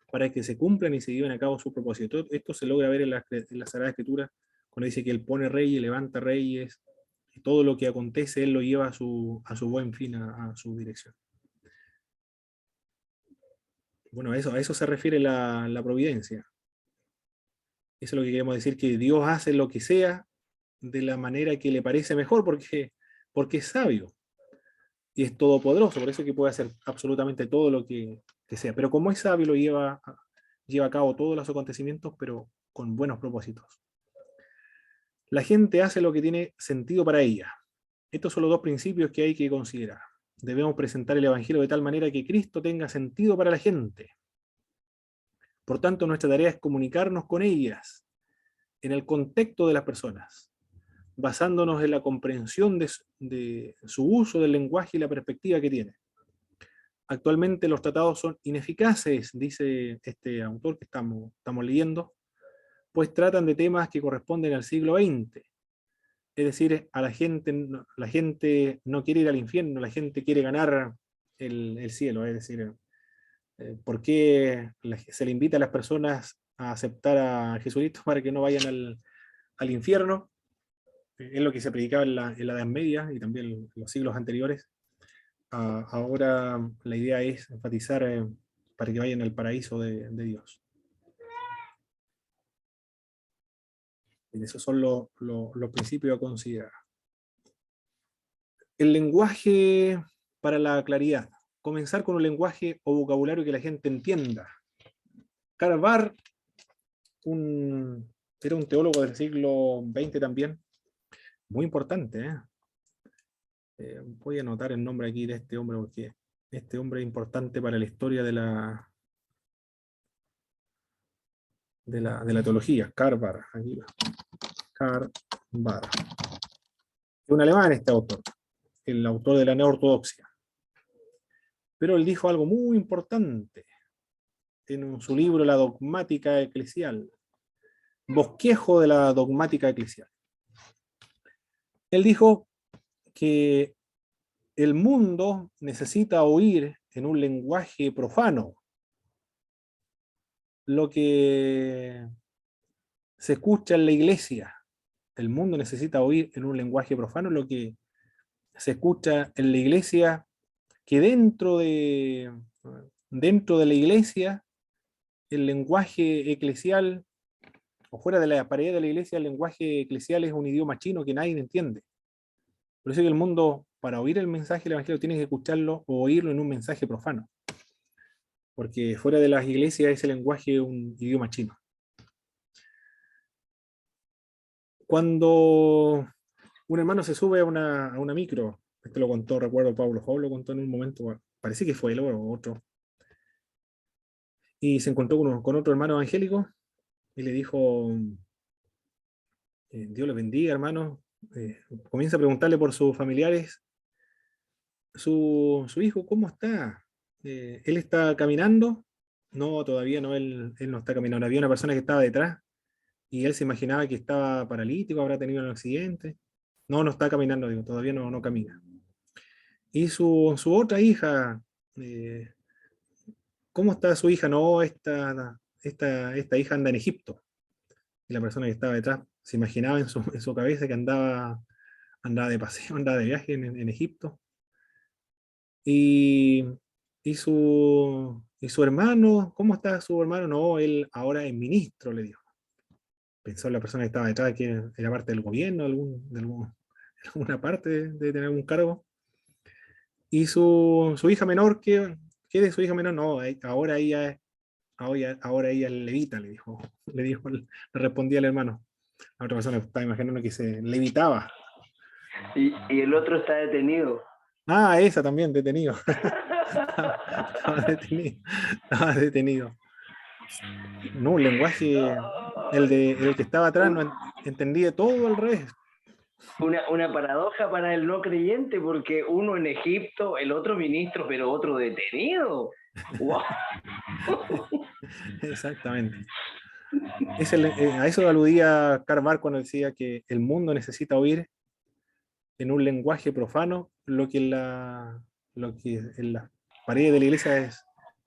para que se cumplan y se lleven a cabo sus propósitos. Esto se logra ver en la Sagrada Escritura, cuando dice que Él pone reyes, levanta reyes, y todo lo que acontece Él lo lleva a su buen fin, a su dirección. Bueno, a eso se refiere la providencia. Eso es lo que queremos decir, que Dios hace lo que sea de la manera que le parece mejor, porque es sabio y es todopoderoso, por eso que puede hacer absolutamente todo lo que sea. Pero como es sabio, lleva a cabo todos los acontecimientos, pero con buenos propósitos. La gente hace lo que tiene sentido para ella. Estos son los dos principios que hay que considerar. Debemos presentar el Evangelio de tal manera que Cristo tenga sentido para la gente. Por tanto, nuestra tarea es comunicarnos con ellas en el contexto de las personas, basándonos en la comprensión de su uso del lenguaje y la perspectiva que tiene. Actualmente los tratados son ineficaces, dice este autor que estamos leyendo, pues tratan de temas que corresponden al siglo XX. Es decir, la gente no quiere ir al infierno, la gente quiere ganar el cielo. Es decir, ¿por qué se le invita a las personas a aceptar a Jesucristo para que no vayan al infierno? Es lo que se predicaba en la Edad Media y también en los siglos anteriores. Ahora la idea es enfatizar para que vayan al paraíso de Dios. Y esos son los principios a considerar. El lenguaje para la claridad. Comenzar con un lenguaje o vocabulario que la gente entienda. Karl Barth, era un teólogo del siglo XX también, muy importante. Voy a anotar el nombre aquí de este hombre, porque este hombre es importante para la historia de la teología. Karl Barth, aquí va. Karl Barth. Es un alemán este autor, el autor de la neoortodoxia. Pero él dijo algo muy importante en su libro La dogmática eclesial, bosquejo de la dogmática eclesial. Él dijo que el mundo necesita oír en un lenguaje profano lo que se escucha en la iglesia. El mundo necesita oír en un lenguaje profano lo que se escucha en la iglesia, que dentro de la iglesia, el lenguaje eclesial, o fuera de la pared de la iglesia, el lenguaje eclesial es un idioma chino que nadie entiende. Por eso que el mundo, para oír el mensaje del Evangelio, tiene que escucharlo o oírlo en un mensaje profano. Porque fuera de las iglesias ese lenguaje es un idioma chino. Cuando un hermano se sube a una micro, esto lo contó, recuerdo, Pablo Job lo contó en un momento, parece que fue él o otro, y se encontró con otro hermano evangélico y le dijo, Dios les bendiga, hermano. Comienza a preguntarle por sus familiares, su hijo, ¿cómo está? ¿Él está caminando? No, todavía no, él no está caminando. Había una persona que estaba detrás y él se imaginaba que estaba paralítico, habrá tenido un accidente. No, no está caminando, digo, todavía no camina. Y su otra hija, ¿cómo está su hija? No, esta hija anda en Egipto. Y la persona que estaba detrás se imaginaba en su cabeza que andaba de paseo, andaba de viaje en Egipto. Y su hermano, ¿cómo está su hermano? No, él ahora es ministro, le dijo. Pensó la persona que estaba detrás que era parte del gobierno, de alguna parte de tener algún cargo. Y su hija menor, ¿qué de su hija menor? No, ahora ella es levita, le respondía el hermano. La otra persona estaba imaginando que se levitaba. Y el otro está detenido. Ah, esa también, detenido. Estaba detenido. No, un lenguaje, el que estaba atrás no entendía todo al revés. Una paradoja para el no creyente, porque uno en Egipto, el otro ministro, pero otro detenido. ¡Wow! Exactamente. A eso aludía Karl Barth cuando decía que el mundo necesita oír en un lenguaje profano lo que en las paredes de la iglesia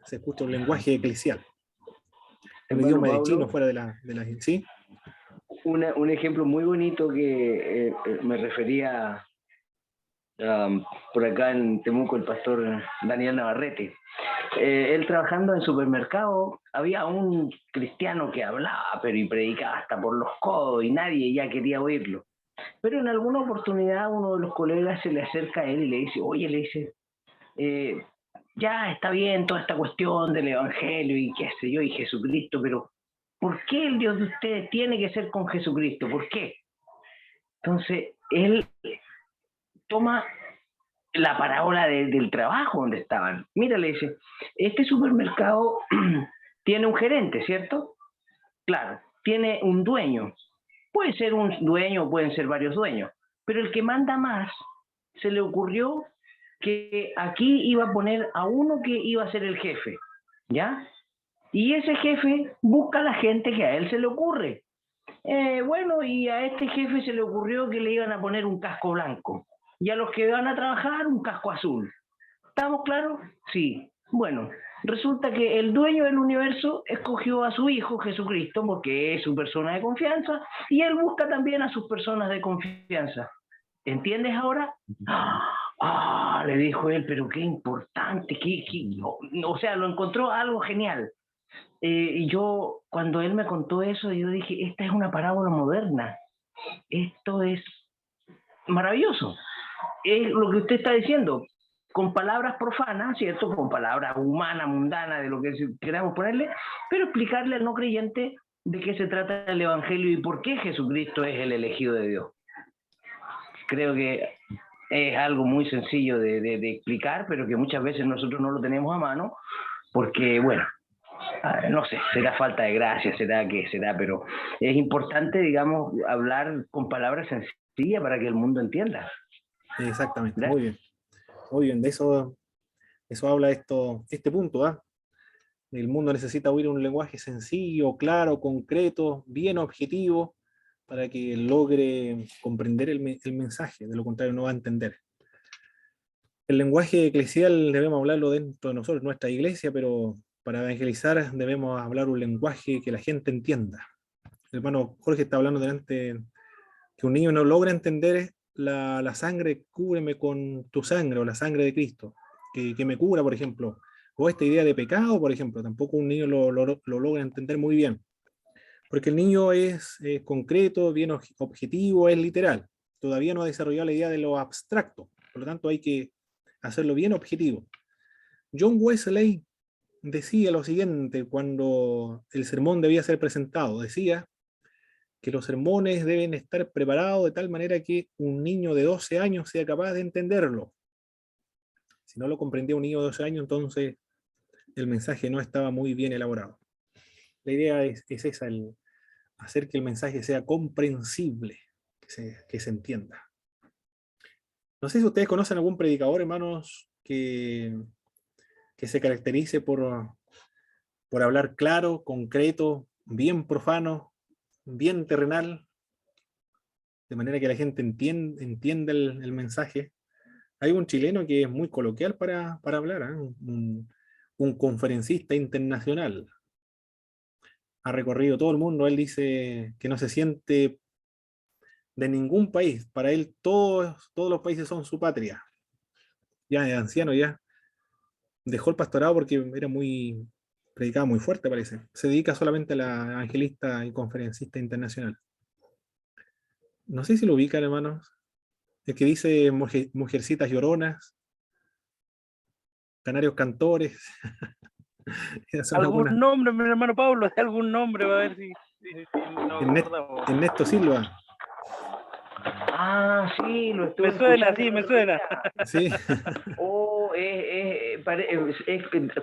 se escucha un lenguaje eclesial. Un Hermano idioma de Pablo, chino fuera de la ¿sí? un ejemplo muy bonito que me refería por acá en Temuco el pastor Daniel Navarrete. él trabajando en supermercado, había un cristiano que hablaba, pero y predicaba hasta por los codos y nadie ya quería oírlo. Pero en alguna oportunidad uno de los colegas se le acerca a él y le dice, oye, le dice, eh, ya está bien toda esta cuestión del evangelio y qué sé yo, y Jesucristo, pero ¿por qué el Dios de ustedes tiene que ser con Jesucristo? ¿Por qué? Entonces, él toma la parábola del trabajo donde estaban. Mira, le dice, este supermercado tiene un gerente, ¿cierto? Claro, tiene un dueño. Puede ser un dueño o pueden ser varios dueños, pero el que manda más, se le ocurrió que aquí iba a poner a uno que iba a ser el jefe, ¿ya? Y ese jefe busca a la gente que a él se le ocurre. Bueno, y a este jefe se le ocurrió que le iban a poner un casco blanco y a los que van a trabajar un casco azul. ¿Estamos claros? Sí. Bueno, resulta que el dueño del universo escogió a su hijo Jesucristo porque es su persona de confianza y él busca también a sus personas de confianza. ¿Entiendes ahora? Le dijo él, pero qué importante, o sea, lo encontró algo genial. Y yo, cuando él me contó eso, yo dije, esta es una parábola moderna. Esto es maravilloso. Es lo que usted está diciendo, con palabras profanas, ¿cierto? Con palabras humanas, mundanas, de lo que queramos ponerle, pero explicarle al no creyente de qué se trata el Evangelio y por qué Jesucristo es el elegido de Dios. Creo que es algo muy sencillo de explicar, pero que muchas veces nosotros no lo tenemos a mano, porque, bueno, no sé, será falta de gracia, será que será, pero es importante, digamos, hablar con palabras sencillas para que el mundo entienda. Exactamente, ¿Verdad? muy bien, de eso habla este punto, ¿ah? El mundo necesita oír un lenguaje sencillo, claro, concreto, bien objetivo, para que logre comprender el mensaje, de lo contrario no va a entender. El lenguaje eclesial debemos hablarlo dentro de nosotros, nuestra iglesia, pero para evangelizar debemos hablar un lenguaje que la gente entienda. El hermano Jorge está hablando delante que un niño no logra entender la sangre, cúbreme con tu sangre, o la sangre de Cristo, que me cura, por ejemplo, o esta idea de pecado, por ejemplo, tampoco un niño lo logra entender muy bien, porque el niño es concreto, bien objetivo, es literal, todavía no ha desarrollado la idea de lo abstracto, por lo tanto hay que hacerlo bien objetivo. John Wesley decía lo siguiente cuando el sermón debía ser presentado, decía que los sermones deben estar preparados de tal manera que un niño de 12 años sea capaz de entenderlo. Si no lo comprendía un niño de 12 años, entonces el mensaje no estaba muy bien elaborado. La idea es esa, hacer que el mensaje sea comprensible, que se entienda. No sé si ustedes conocen algún predicador, hermanos, que se caracterice por hablar claro, concreto, bien profano, bien terrenal, de manera que la gente entienda el mensaje. Hay un chileno que es muy coloquial para hablar, ¿eh? Un conferencista internacional. Ha recorrido todo el mundo. Él dice que no se siente de ningún país. Para él todos los países son su patria. Ya es anciano, ya dejó el pastorado porque predicaba muy fuerte, parece. Se dedica solamente a la evangelista y conferencista internacional. No sé si lo ubican, hermanos. El que dice mujercitas lloronas, canarios cantores. Esas son ¿Algún algunas. nombre, mi hermano Pablo? ¿Algún nombre? Va a ver si nos acordamos. Ernesto Silva. Sí, lo estuve Me suena, escuchando. sí, me suena. Sí,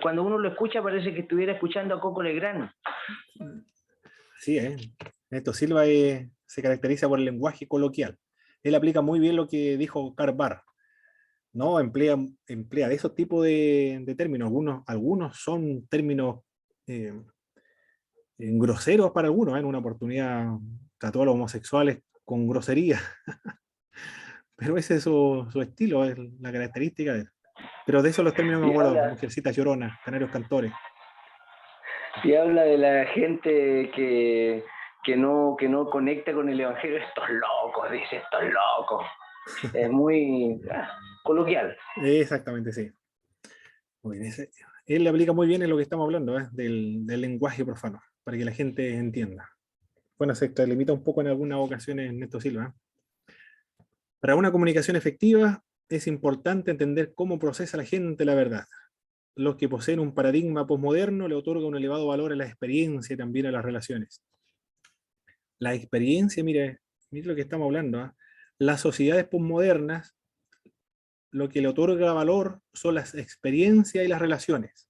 Cuando uno lo escucha parece que estuviera escuchando a Coco Legrand. sí, Ernesto Silva se caracteriza por el lenguaje coloquial. Él aplica muy bien lo que dijo Karl Barth. ¿No? Emplea de esos tipos de términos. Algunos son términos groseros para algunos. En una oportunidad trató a los homosexuales con grosería. Pero ese es su estilo, es la característica de él. Pero de eso los términos me Y acuerdo. habla, Mujercitas lloronas, canarios cantores. y habla de la gente que no conecta con el evangelio. Estos locos, dice, estos locos. Es muy coloquial. Exactamente, sí. Muy bien, él le aplica muy bien en lo que estamos hablando, del lenguaje profano, para que la gente entienda. Bueno, se limita un poco en algunas ocasiones Néstor Silva. Para una comunicación efectiva es importante entender cómo procesa la gente la verdad. Los que poseen un paradigma posmoderno le otorgan un elevado valor a la experiencia y también a las relaciones. La experiencia, mire lo que estamos hablando. Las sociedades posmodernas, lo que le otorga valor son las experiencias y las relaciones.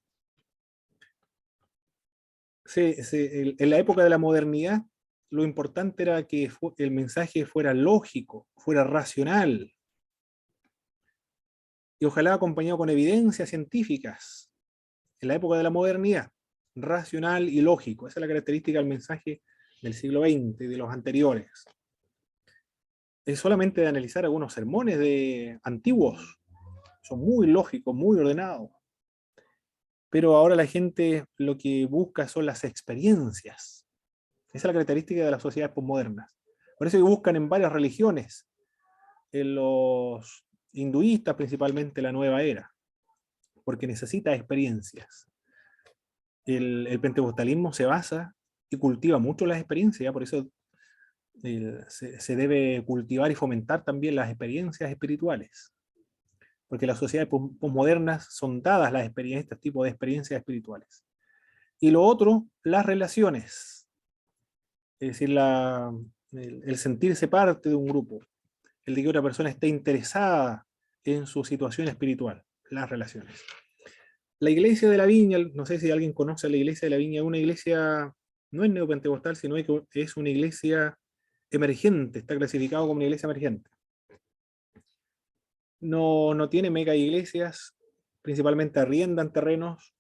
En la época de la modernidad, lo importante era que el mensaje fuera lógico, fuera racional, y ojalá acompañado con evidencias científicas. En la época de la modernidad, racional y lógico. Esa es la característica del mensaje del siglo XX y de los anteriores. Es solamente de analizar algunos sermones antiguos. Son muy lógicos, muy ordenados. Pero ahora la gente lo que busca son las experiencias. Esa es la característica de las sociedades posmodernas. Por eso que buscan en varias religiones, en los hinduistas principalmente la nueva era, porque necesita experiencias. El pentecostalismo se basa y cultiva mucho las experiencias, por eso se debe cultivar y fomentar también las experiencias espirituales, porque las sociedades posmodernas son dadas las experiencias, este tipo de experiencias espirituales. Y lo otro, las relaciones, es decir, el sentirse parte de un grupo, el de que otra persona esté interesada en su situación espiritual, las relaciones. La iglesia de la Viña, no sé si alguien conoce la iglesia de la Viña, es una iglesia, no es neopentecostal, sino que es una iglesia emergente, está clasificado como una iglesia emergente. No tiene mega iglesias, principalmente arriendan terrenos.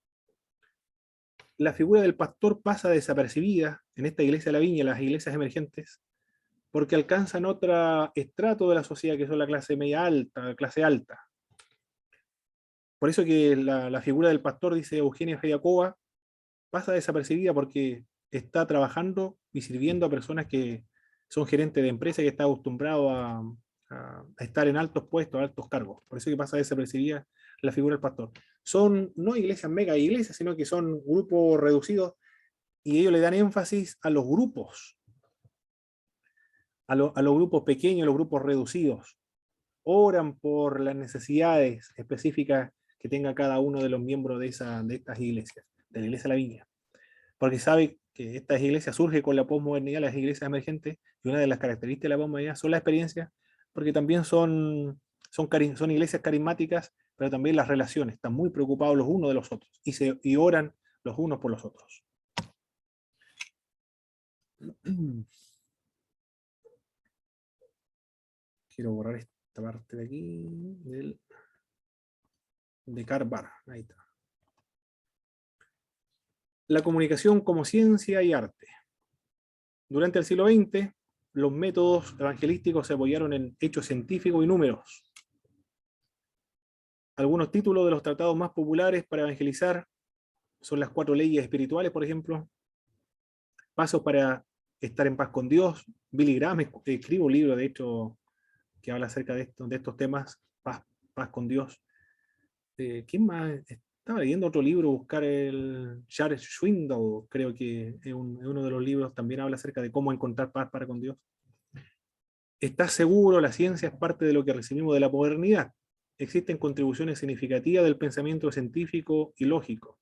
La figura del pastor pasa desapercibida en esta iglesia de la Viña, las iglesias emergentes, porque alcanzan otro estrato de la sociedad, que son la clase media alta, clase alta. Por eso que la figura del pastor, dice Eugenia Feyakova, pasa desapercibida porque está trabajando y sirviendo a personas que son gerentes de empresa, que están acostumbrados a estar en altos puestos, altos cargos. Por eso que pasa desapercibida la figura del pastor. Son no iglesias mega iglesias, sino que son grupos reducidos, y ellos le dan énfasis a los grupos, a los grupos pequeños, a los grupos reducidos. Oran por las necesidades específicas que tenga cada uno de los miembros de estas iglesias, de la iglesia de la Viña. Porque sabe que estas iglesias surgen con la posmodernidad, las iglesias emergentes, y una de las características de la posmodernidad son las experiencias, porque también son iglesias carismáticas, pero también las relaciones, están muy preocupados los unos de los otros, y oran los unos por los otros. Quiero borrar esta parte de aquí, de Carbar, ahí está. La comunicación como ciencia y arte. Durante el siglo XX, los métodos evangelísticos se apoyaron en hechos científicos y números. Algunos títulos de los tratados más populares para evangelizar son las 4 leyes espirituales, por ejemplo, Pasos para estar en paz con Dios. Billy Graham escribe un libro, de hecho, que habla acerca de estos temas, paz con Dios. ¿Quién más? Estaba leyendo otro libro, buscar el Charles Swindoll, creo que es uno de los libros, también habla acerca de cómo encontrar paz para con Dios. ¿Estás seguro? La ciencia es parte de lo que recibimos de la modernidad. Existen contribuciones significativas del pensamiento científico y lógico,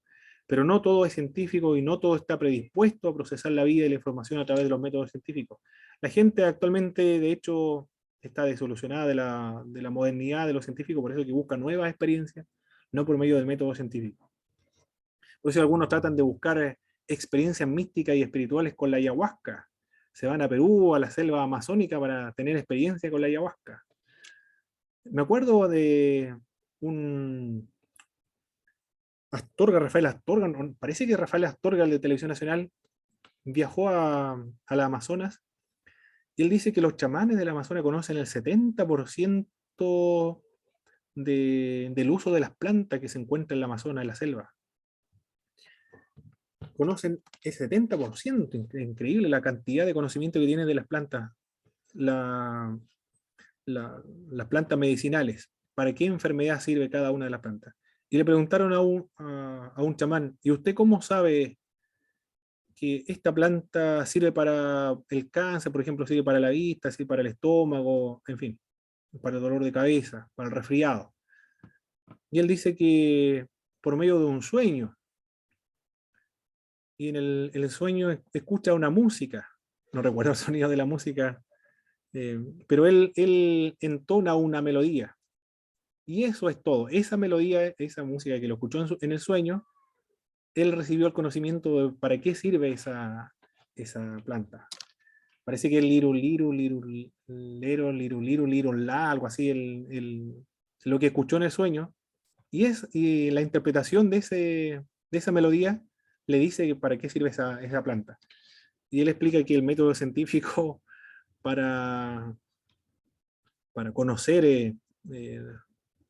pero no todo es científico y no todo está predispuesto a procesar la vida y la información a través de los métodos científicos. La gente actualmente, de hecho, está desilusionada de la modernidad, de los científicos, por eso que busca nuevas experiencias, no por medio del método científico. Por eso algunos tratan de buscar experiencias místicas y espirituales con la ayahuasca. Se van a Perú, a la selva amazónica, para tener experiencia con la ayahuasca. Me acuerdo de un Astorga, Rafael Astorga, parece que Rafael Astorga, el de Televisión Nacional, viajó a la Amazonas, y él dice que los chamanes de la Amazonas conocen el 70% del uso de las plantas que se encuentran en la Amazonas, en la selva. Conocen el 70%, increíble la cantidad de conocimiento que tienen de las plantas, las plantas medicinales, para qué enfermedad sirve cada una de las plantas. Y le preguntaron a un chamán, ¿y usted cómo sabe que esta planta sirve para el cáncer, por ejemplo, sirve para la vista, sirve para el estómago, en fin, para el dolor de cabeza, para el resfriado? Y él dice que por medio de un sueño, y en el sueño escucha una música, no recuerdo el sonido de la música, pero él entona una melodía. Y eso es todo. Esa melodía, esa música que lo escuchó en el sueño, él recibió el conocimiento de para qué sirve esa planta. Parece que el liru, liru, liru, lero, liru, liru, liru, la, algo así, lo que escuchó en el sueño. Y la interpretación de esa melodía le dice que para qué sirve esa planta. Y él explica que el método científico para, para conocer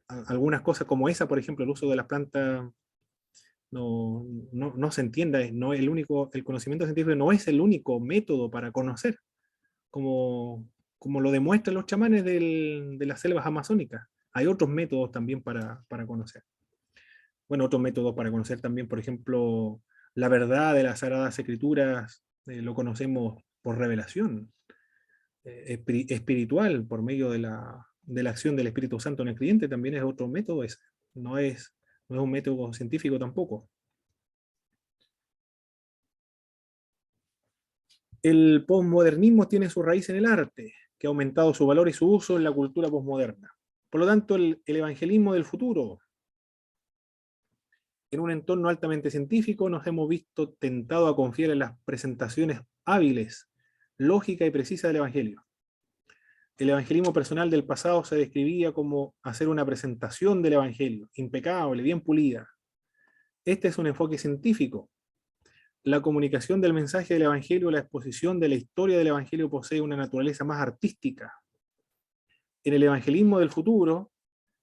algunas cosas como esa, por ejemplo, el uso de las plantas, no se entienda, no es el conocimiento científico no es el único método para conocer, como lo demuestran los chamanes de las selvas amazónicas. Hay otros métodos también para conocer. Bueno, otros métodos para conocer también, por ejemplo, la verdad de las Sagradas Escrituras, lo conocemos por revelación espiritual, por medio de la acción del Espíritu Santo en el creyente, también es otro método, no es, no es un método científico tampoco. El posmodernismo tiene su raíz en el arte, que ha aumentado su valor y su uso en la cultura posmoderna. Por lo tanto, el evangelismo del futuro, en un entorno altamente científico, nos hemos visto tentados a confiar en las presentaciones hábiles, lógica y precisa del Evangelio. El evangelismo personal del pasado se describía como hacer una presentación del Evangelio, impecable, bien pulida. Este es un enfoque científico. La comunicación del mensaje del Evangelio, la exposición de la historia del Evangelio posee una naturaleza más artística. En el evangelismo del futuro,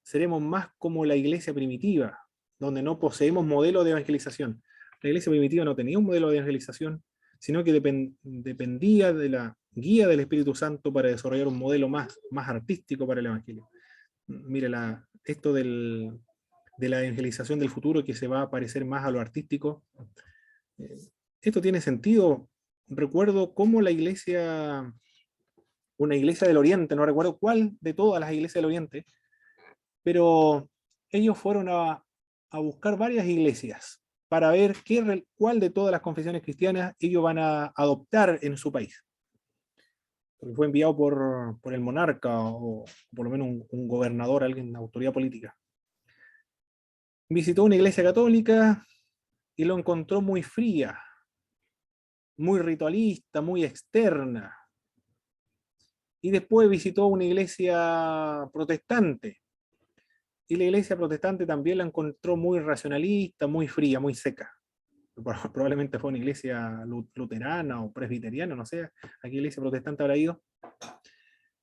seremos más como la iglesia primitiva, donde no poseemos modelo de evangelización. La iglesia primitiva no tenía un modelo de evangelización, sino que dependía de la guía del Espíritu Santo para desarrollar un modelo más artístico para el Evangelio. Mire, esto de la evangelización del futuro que se va a parecer más a lo artístico, esto tiene sentido. Recuerdo cómo una iglesia del Oriente, no recuerdo cuál de todas las iglesias del Oriente, pero ellos fueron a buscar varias iglesias para ver cuál de todas las confesiones cristianas ellos van a adoptar en su país. Porque fue enviado por el monarca o por lo menos un gobernador, alguien de autoridad política. Visitó una iglesia católica y lo encontró muy fría, muy ritualista, muy externa. Y después visitó una iglesia protestante. Y la iglesia protestante también la encontró muy racionalista, muy fría, muy seca. Probablemente fue una iglesia luterana o presbiteriana, no sé a qué iglesia protestante habrá ido.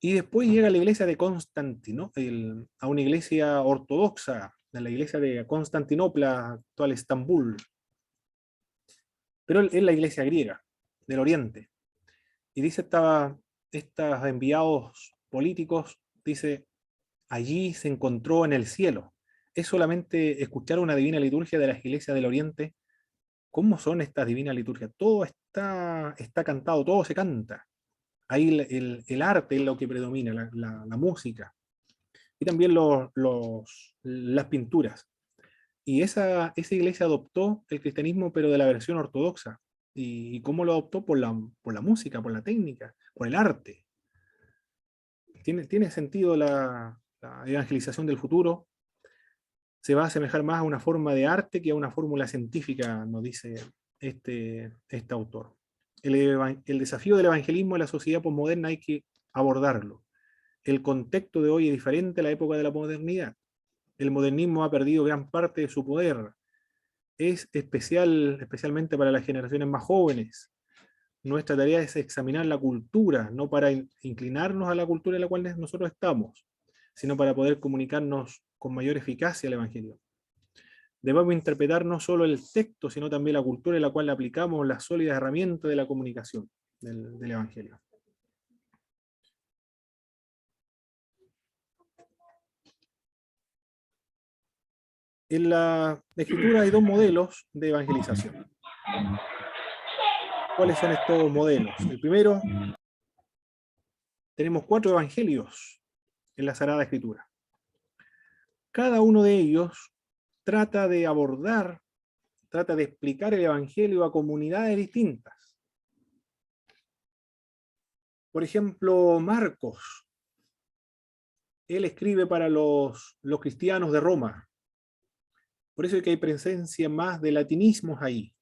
Y después llega a la iglesia de Constantinopla, a una iglesia ortodoxa, a la iglesia de Constantinopla, actual Estambul. Pero es la iglesia griega, del Oriente. Y dice estos enviados políticos, dice, allí se encontró en el cielo. Es solamente escuchar una divina liturgia de las iglesias del Oriente. ¿Cómo son estas divinas liturgias? Todo está cantado, todo se canta. Ahí el arte es lo que predomina, la música. Y también las pinturas. Y esa iglesia adoptó el cristianismo, pero de la versión ortodoxa. ¿Y cómo lo adoptó? Por la música, por la técnica, por el arte. Tiene sentido la evangelización del futuro. Se va a asemejar más a una forma de arte que a una fórmula científica, nos dice este autor. El desafío del evangelismo en la sociedad posmoderna hay que abordarlo. El contexto de hoy es diferente a la época de la modernidad. El modernismo ha perdido gran parte de su poder. Es especialmente para las generaciones más jóvenes. Nuestra tarea es examinar la cultura, no para inclinarnos a la cultura en la cual nosotros estamos, sino para poder comunicarnos con mayor eficacia al Evangelio. Debemos interpretar no solo el texto, sino también la cultura en la cual aplicamos las sólidas herramientas de la comunicación del Evangelio. En la Escritura hay dos modelos de evangelización. ¿Cuáles son estos modelos? El primero, tenemos 4 evangelios en la Sagrada Escritura. Cada uno de ellos trata de abordar, trata de explicar el evangelio a comunidades distintas. Por ejemplo, Marcos, él escribe para los cristianos de Roma. Por eso es que hay presencia más de latinismos ahí.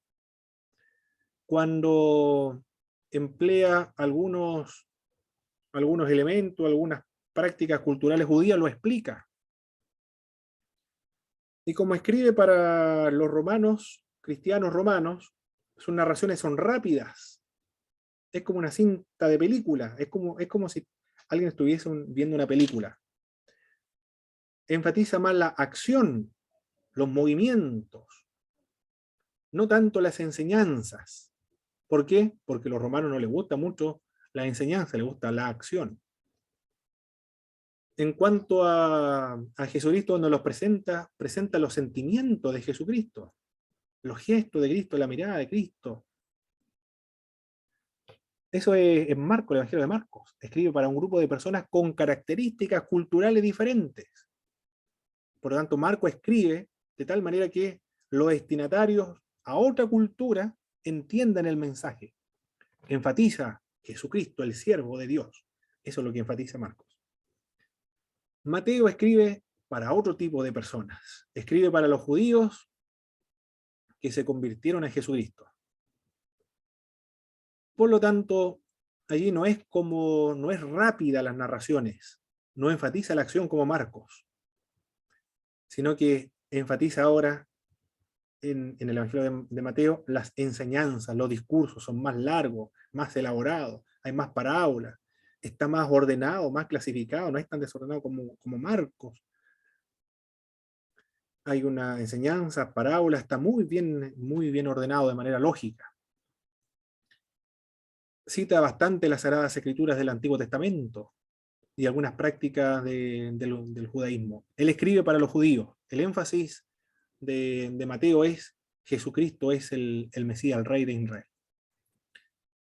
Cuando emplea algunos elementos, algunas prácticas culturales judías, lo explica. Y como escribe para los romanos, cristianos romanos, sus narraciones son rápidas. Es como una cinta de película. Es como si alguien estuviese viendo una película. Enfatiza más la acción, los movimientos, no tanto las enseñanzas. ¿Por qué? Porque a los romanos no les gusta mucho la enseñanza, les gusta la acción. En cuanto a Jesucristo, nos los presenta los sentimientos de Jesucristo, los gestos de Cristo, la mirada de Cristo. Eso es Marcos, el Evangelio de Marcos. Escribe para un grupo de personas con características culturales diferentes. Por lo tanto, Marcos escribe de tal manera que los destinatarios a otra cultura entiendan el mensaje. Enfatiza Jesucristo, el siervo de Dios. Eso es lo que enfatiza Marcos. Mateo escribe para otro tipo de personas. Escribe para los judíos que se convirtieron a Jesucristo. Por lo tanto, allí no es rápida las narraciones, no enfatiza la acción como Marcos, sino que enfatiza ahora en el Evangelio de Mateo las enseñanzas, los discursos son más largos, más elaborados, hay más parábolas, está más ordenado, más clasificado, no es tan desordenado como Marcos. Hay una enseñanza, parábola, está muy bien ordenado de manera lógica. Cita bastante las Sagradas Escrituras del Antiguo Testamento y algunas prácticas del judaísmo. Él escribe para los judíos. El énfasis de Mateo es Jesucristo es el Mesías, el Rey de Israel.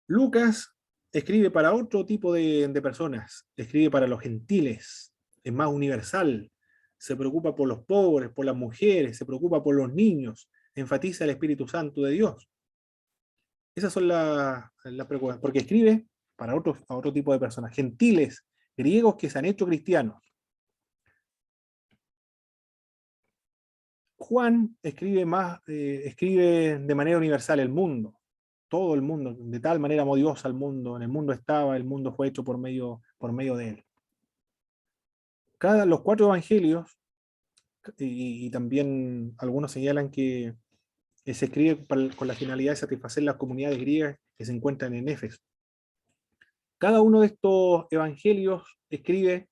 Lucas escribe para otro tipo de personas. Escribe para los gentiles. Es más universal. Se preocupa por los pobres, por las mujeres, se preocupa por los niños. Enfatiza el Espíritu Santo de Dios. Esas son las preocupaciones, porque escribe para otro tipo de personas, gentiles, griegos que se han hecho cristianos. Juan escribe de manera universal el mundo, todo el mundo, de tal manera amó Dios al mundo, en el mundo estaba, el mundo fue hecho por medio de él. Los 4 evangelios, y también algunos señalan que se escribe con la finalidad de satisfacer las comunidades griegas que se encuentran en Éfeso. Cada uno de estos evangelios escribe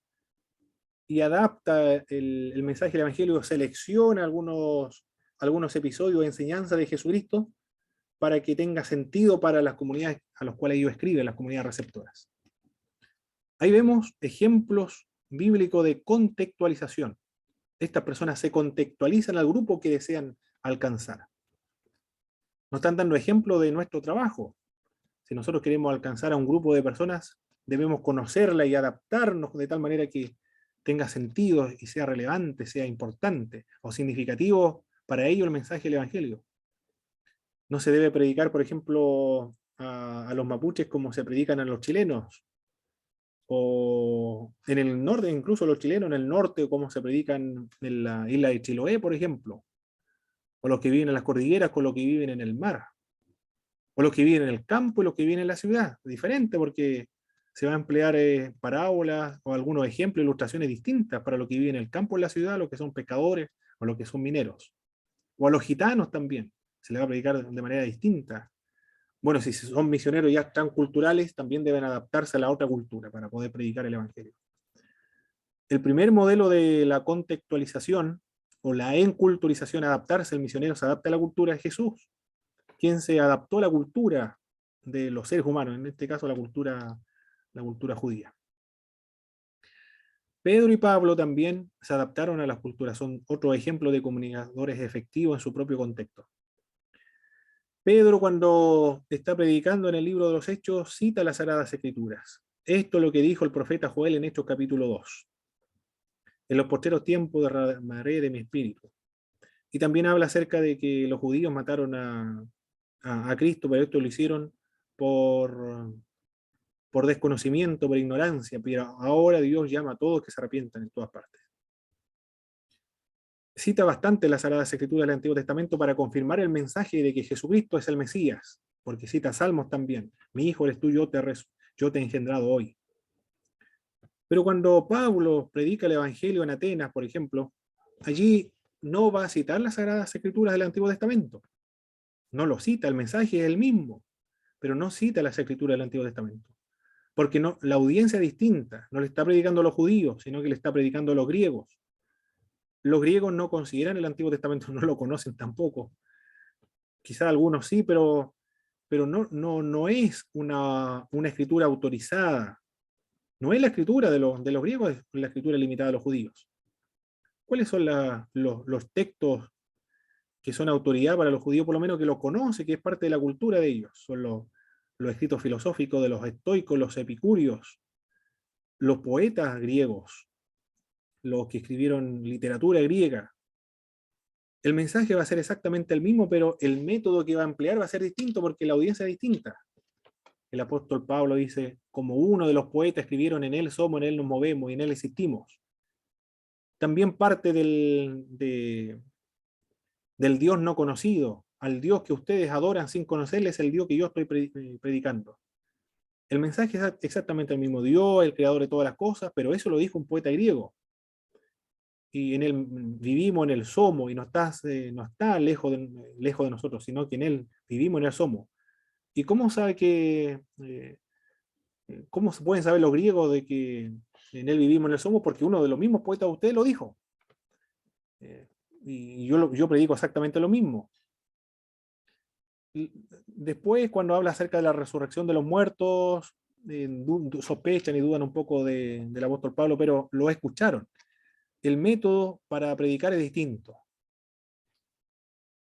y adapta el mensaje del evangelio, selecciona algunos episodios de enseñanza de Jesucristo para que tenga sentido para las comunidades a las cuales ellos escriben, las comunidades receptoras. Ahí vemos ejemplos bíblicos de contextualización. Estas personas se contextualizan al grupo que desean alcanzar. Nos están dando ejemplos de nuestro trabajo. Si nosotros queremos alcanzar a un grupo de personas, debemos conocerla y adaptarnos de tal manera que tenga sentido y sea relevante, sea importante o significativo para ello el mensaje del Evangelio. No se debe predicar, por ejemplo, a los mapuches como se predican a los chilenos, o en el norte, incluso los chilenos en el norte, como se predican en la isla de Chiloé, por ejemplo, o los que viven en las cordilleras con los que viven en el mar, o los que viven en el campo y los que viven en la ciudad. Es diferente porque se va a emplear parábolas o algunos ejemplos, ilustraciones distintas para los que viven en el campo y en la ciudad, los que son pescadores o los que son mineros. O a los gitanos también, se les va a predicar de manera distinta. Bueno, si son misioneros ya tan culturales, también deben adaptarse a la otra cultura para poder predicar el Evangelio. El primer modelo de la contextualización o la enculturización, adaptarse, el misionero se adapta a la cultura de Jesús, quien se adaptó a la cultura de los seres humanos, en este caso la cultura judía. Pedro y Pablo también se adaptaron a las culturas, son otro ejemplo de comunicadores efectivos en su propio contexto. Pedro, cuando está predicando en el libro de los Hechos, cita las Sagradas Escrituras. Esto es lo que dijo el profeta Joel en Hechos capítulo 2. En los posteros tiempos derramaré de mi espíritu. Y también habla acerca de que los judíos mataron a Cristo, pero esto lo hicieron por desconocimiento, por ignorancia, pero ahora Dios llama a todos que se arrepientan en todas partes. Cita bastante las Sagradas Escrituras del Antiguo Testamento para confirmar el mensaje de que Jesucristo es el Mesías, porque cita Salmos también. Mi hijo eres tú, yo te he engendrado hoy. Pero cuando Pablo predica el Evangelio en Atenas, por ejemplo, allí no va a citar las Sagradas Escrituras del Antiguo Testamento. No lo cita, el mensaje es el mismo, pero no cita las Escrituras del Antiguo Testamento. Porque no, la audiencia es distinta, no le está predicando a los judíos, sino que le está predicando a los griegos. Los griegos no consideran el Antiguo Testamento, no lo conocen tampoco. Quizá algunos sí, pero no es una escritura autorizada. No es la escritura de los griegos, es la escritura limitada de los judíos. ¿Cuáles son los textos que son autoridad para los judíos, por lo menos que los conoce, que es parte de la cultura de ellos? Son los escritos filosóficos de los estoicos, los epicúreos, los poetas griegos, los que escribieron literatura griega. El mensaje va a ser exactamente el mismo, pero el método que va a emplear va a ser distinto porque la audiencia es distinta. El apóstol Pablo dice, como uno de los poetas escribieron, en él somos, en él nos movemos y en él existimos. También parte del Dios no conocido, al Dios que ustedes adoran sin conocerle, es el Dios que yo estoy predicando. El mensaje es exactamente el mismo. Dios, el creador de todas las cosas, pero eso lo dijo un poeta griego. Y en él vivimos, en él somos, y no está lejos de nosotros, sino que en él vivimos, en él somos. ¿Y cómo cómo se pueden saber los griegos de que en él vivimos, en él somos? Porque uno de los mismos poetas de ustedes lo dijo. Y yo predico exactamente lo mismo. Después, cuando habla acerca de la resurrección de los muertos, sospechan y dudan un poco del apóstol Pablo, pero lo escucharon. El método para predicar es distinto,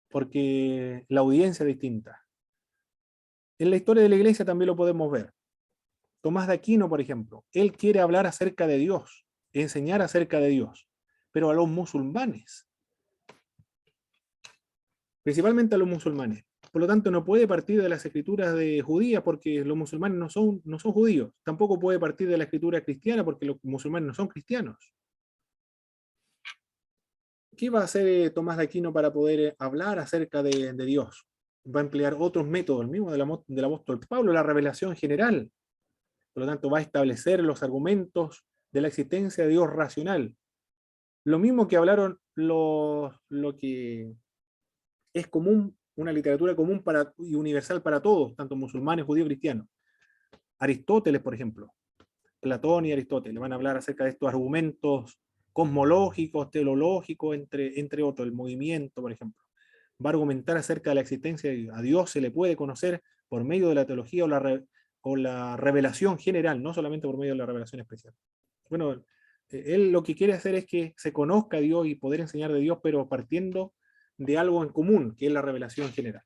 porque la audiencia es distinta. En la historia de la iglesia también lo podemos ver. Tomás de Aquino, por ejemplo, él quiere hablar acerca de Dios, enseñar acerca de Dios, pero a los musulmanes, principalmente a los musulmanes. Por lo tanto, no puede partir de las escrituras de judías porque los musulmanes no son judíos. Tampoco puede partir de la escritura cristiana porque los musulmanes no son cristianos. ¿Qué va a hacer Tomás de Aquino para poder hablar acerca de Dios? Va a emplear otros métodos, el mismo del apóstol Pablo, la revelación general. Por lo tanto, va a establecer los argumentos de la existencia de Dios racional. Lo mismo que hablaron lo que es común, una literatura común y universal para todos, tanto musulmanes, judíos, cristianos. Aristóteles, por ejemplo. Platón y Aristóteles van a hablar acerca de estos argumentos cosmológicos, teológicos, entre otros, el movimiento, por ejemplo. Va a argumentar acerca de la existencia de Dios. A Dios se le puede conocer por medio de la teología o la revelación general, no solamente por medio de la revelación especial. Bueno, él lo que quiere hacer es que se conozca a Dios y poder enseñar de Dios, pero partiendo de algo en común, que es la revelación general.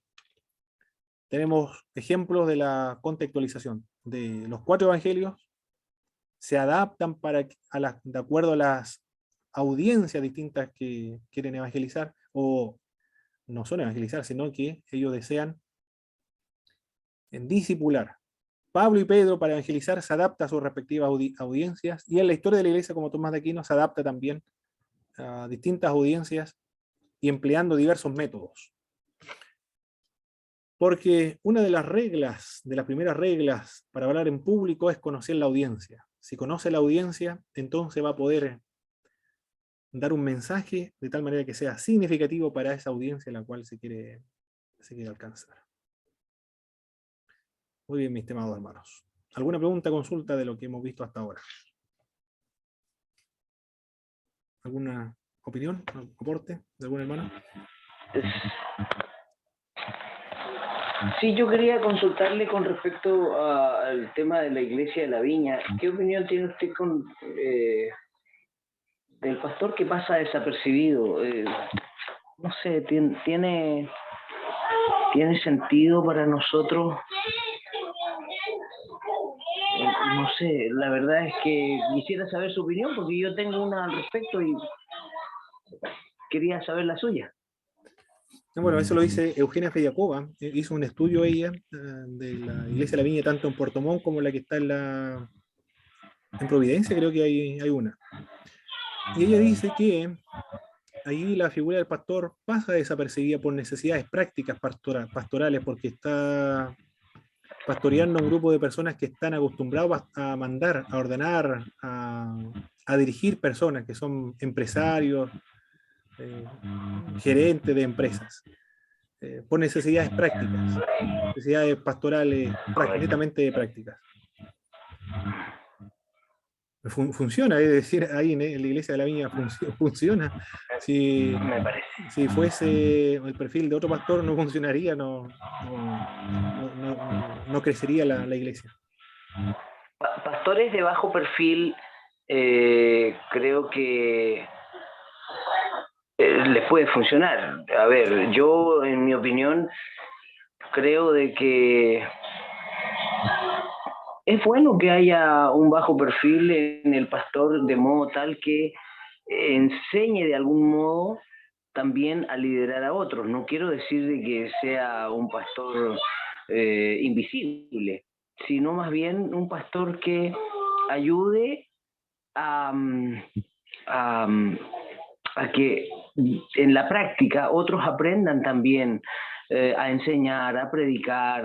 Tenemos ejemplos de la contextualización de los 4 evangelios, se adaptan de acuerdo a las audiencias distintas que quieren evangelizar, o no son evangelizar, sino que ellos desean discipular. Pablo y Pedro para evangelizar se adapta a sus respectivas audiencias, y en la historia de la iglesia, como Tomás de Aquino, se adapta también a distintas audiencias y empleando diversos métodos. Porque una de las primeras reglas para hablar en público es conocer la audiencia. Si conoce la audiencia, entonces va a poder dar un mensaje de tal manera que sea significativo para esa audiencia a la cual se quiere alcanzar. Muy bien, mis estimados hermanos. ¿Alguna pregunta, consulta de lo que hemos visto hasta ahora? ¿Alguna opinión, aporte de algún hermano? Sí, yo quería consultarle con respecto al tema de la iglesia de la Viña. ¿Qué opinión tiene usted del pastor que pasa desapercibido. No sé, tiene sentido para nosotros. No sé, la verdad es que quisiera saber su opinión porque yo tengo una al respecto y quería saber la suya. Bueno, eso lo dice Eugenia Fediakova. Hizo un estudio ella de la Iglesia de la Viña, tanto en Puerto Montt como la que está en Providencia, creo que hay una. Y ella dice que ahí la figura del pastor pasa desapercibida por necesidades prácticas pastorales, porque está pastoreando a un grupo de personas que están acostumbrados a mandar, a ordenar, a dirigir personas, que son empresarios, gerentes de empresas, por necesidades prácticas, necesidades pastorales netamente prácticas. Funciona, es decir, ahí en la iglesia de la Viña funciona. Si fuese el perfil de otro pastor, no funcionaría, no crecería la iglesia. Pastores de bajo perfil, creo que les puede funcionar. A ver, yo en mi opinión creo de que es bueno que haya un bajo perfil en el pastor de modo tal que enseñe de algún modo también a liderar a otros. No quiero decir de que sea un pastor invisible, sino más bien un pastor que ayude a que en la práctica otros aprendan también a enseñar, a predicar,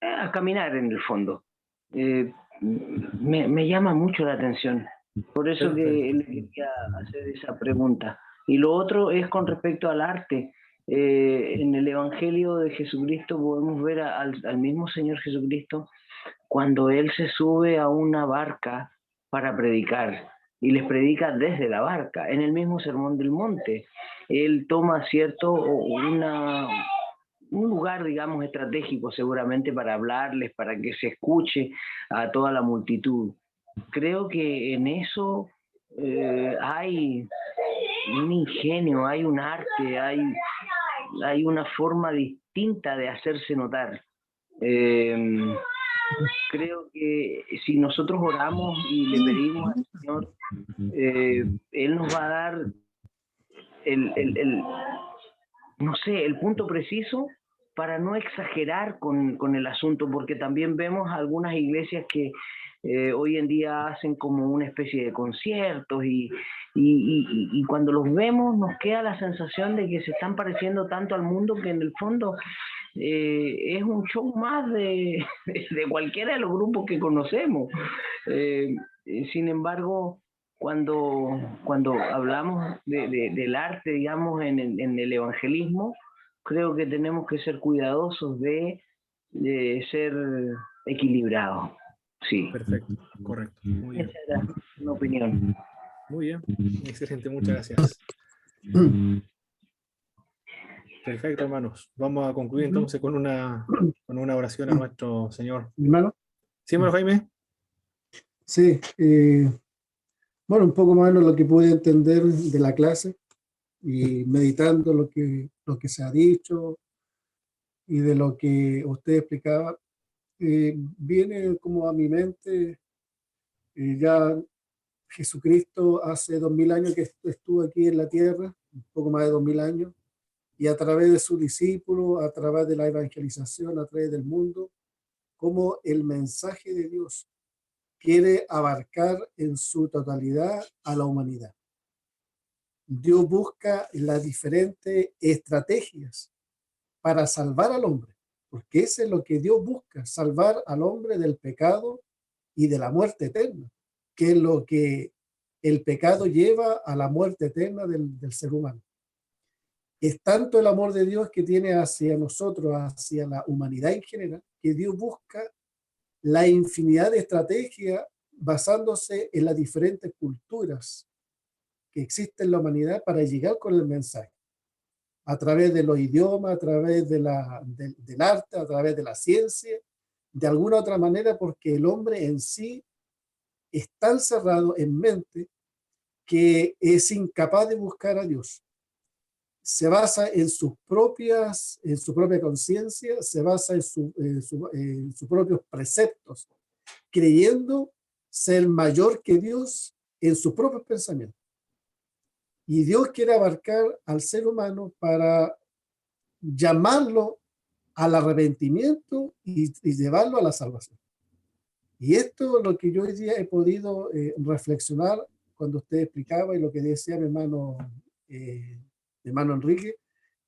a caminar en el fondo. Me llama mucho la atención. Por eso que le quería hacer esa pregunta. Y lo otro es con respecto al arte. En el Evangelio de Jesucristo podemos ver al mismo Señor Jesucristo cuando Él se sube a una barca para predicar y les predica desde la barca. En el mismo Sermón del Monte, Él toma un lugar, digamos, estratégico seguramente para hablarles, para que se escuche a toda la multitud. Creo que en eso hay un ingenio, hay un arte, hay una forma distinta de hacerse notar. Creo que si nosotros oramos y le pedimos al Señor, Él nos va a dar no sé, el punto preciso para no exagerar con el asunto, porque también vemos algunas iglesias que hoy en día hacen como una especie de conciertos y cuando los vemos nos queda la sensación de que se están pareciendo tanto al mundo que en el fondo es un show más de cualquiera de los grupos que conocemos. Sin embargo, cuando hablamos del arte, digamos, en el evangelismo, creo que tenemos que ser cuidadosos de ser equilibrados. Sí. Perfecto, correcto. Muy bien. Esa era mi opinión. Muy bien, excelente, muchas gracias. Perfecto, hermanos. Vamos a concluir entonces con una oración a nuestro Señor. Hermano. ¿Sí, hermano Jaime? Sí, bueno, un poco más de lo que pude entender de la clase y meditando lo que se ha dicho y de lo que usted explicaba, viene como a mi mente ya Jesucristo hace 2000 años que estuvo aquí en la tierra, un poco más de 2000 años, y a través de sus discípulos, a través de la evangelización, a través del mundo, como el mensaje de Dios quiere abarcar en su totalidad a la humanidad. Dios busca las diferentes estrategias para salvar al hombre, porque eso es lo que Dios busca, salvar al hombre del pecado y de la muerte eterna, que es lo que el pecado lleva a la muerte eterna del ser humano. Es tanto el amor de Dios que tiene hacia nosotros, hacia la humanidad en general, que Dios busca la infinidad de estrategias basándose en las diferentes culturas que existen en la humanidad para llegar con el mensaje. A través de los idiomas, a través del arte, a través de la ciencia, de alguna otra manera, porque el hombre en sí es tan cerrado en mente que es incapaz de buscar a Dios. Se basa en su propia conciencia, se basa en sus propios preceptos, creyendo ser mayor que Dios en sus propios pensamientos. Y Dios quiere abarcar al ser humano para llamarlo al arrepentimiento y llevarlo a la salvación. Y esto es lo que yo hoy día he podido reflexionar cuando usted explicaba y lo que decía mi hermano Enrique,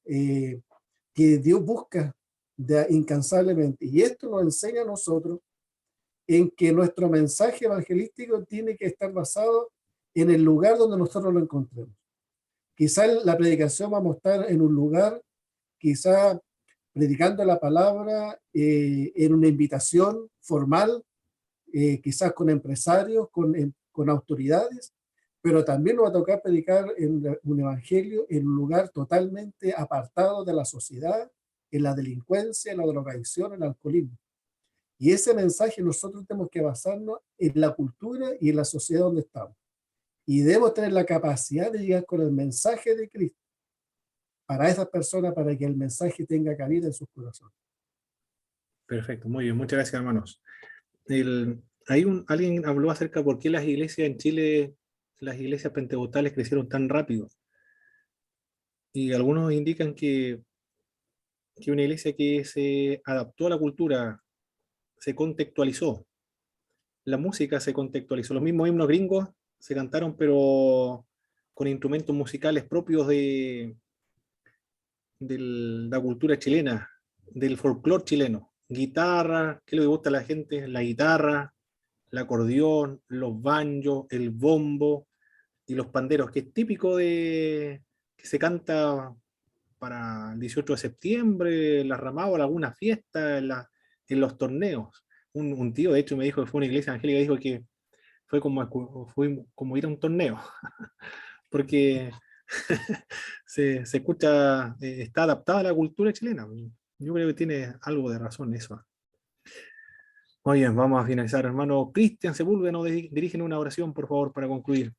que Dios busca incansablemente. Y esto nos enseña a nosotros en que nuestro mensaje evangelístico tiene que estar basado en el lugar donde nosotros lo encontremos. Quizás la predicación vamos a estar en un lugar, quizás predicando la palabra en una invitación formal, quizás con empresarios, con autoridades, pero también nos va a tocar predicar en un evangelio en un lugar totalmente apartado de la sociedad, en la delincuencia, en la drogadicción, en el alcoholismo. Y ese mensaje nosotros tenemos que basarnos en la cultura y en la sociedad donde estamos. Y debemos tener la capacidad de llegar con el mensaje de Cristo para esas personas, para que el mensaje tenga cabida en sus corazones. Perfecto, muy bien, muchas gracias, hermanos. Alguien habló acerca de por qué las iglesias en Chile, las iglesias pentecostales crecieron tan rápido. Y algunos indican que una iglesia que se adaptó a la cultura, se contextualizó. La música se contextualizó. Los mismos himnos gringos se cantaron, pero con instrumentos musicales propios de la cultura chilena, del folclore chileno. Guitarra, ¿qué le gusta a la gente? La guitarra, el acordeón, los banjos, el bombo y los panderos, que es típico que se canta para el 18 de septiembre, en la ramada o alguna fiesta, en los torneos. Un tío, de hecho, me dijo que fue una iglesia evangélica, dijo que fue como ir a un torneo, porque se escucha, está adaptada a la cultura chilena. Yo creo que tiene algo de razón eso. Muy bien, vamos a finalizar. Hermano Cristian Sepúlveda, nos dirigen una oración, por favor, para concluir.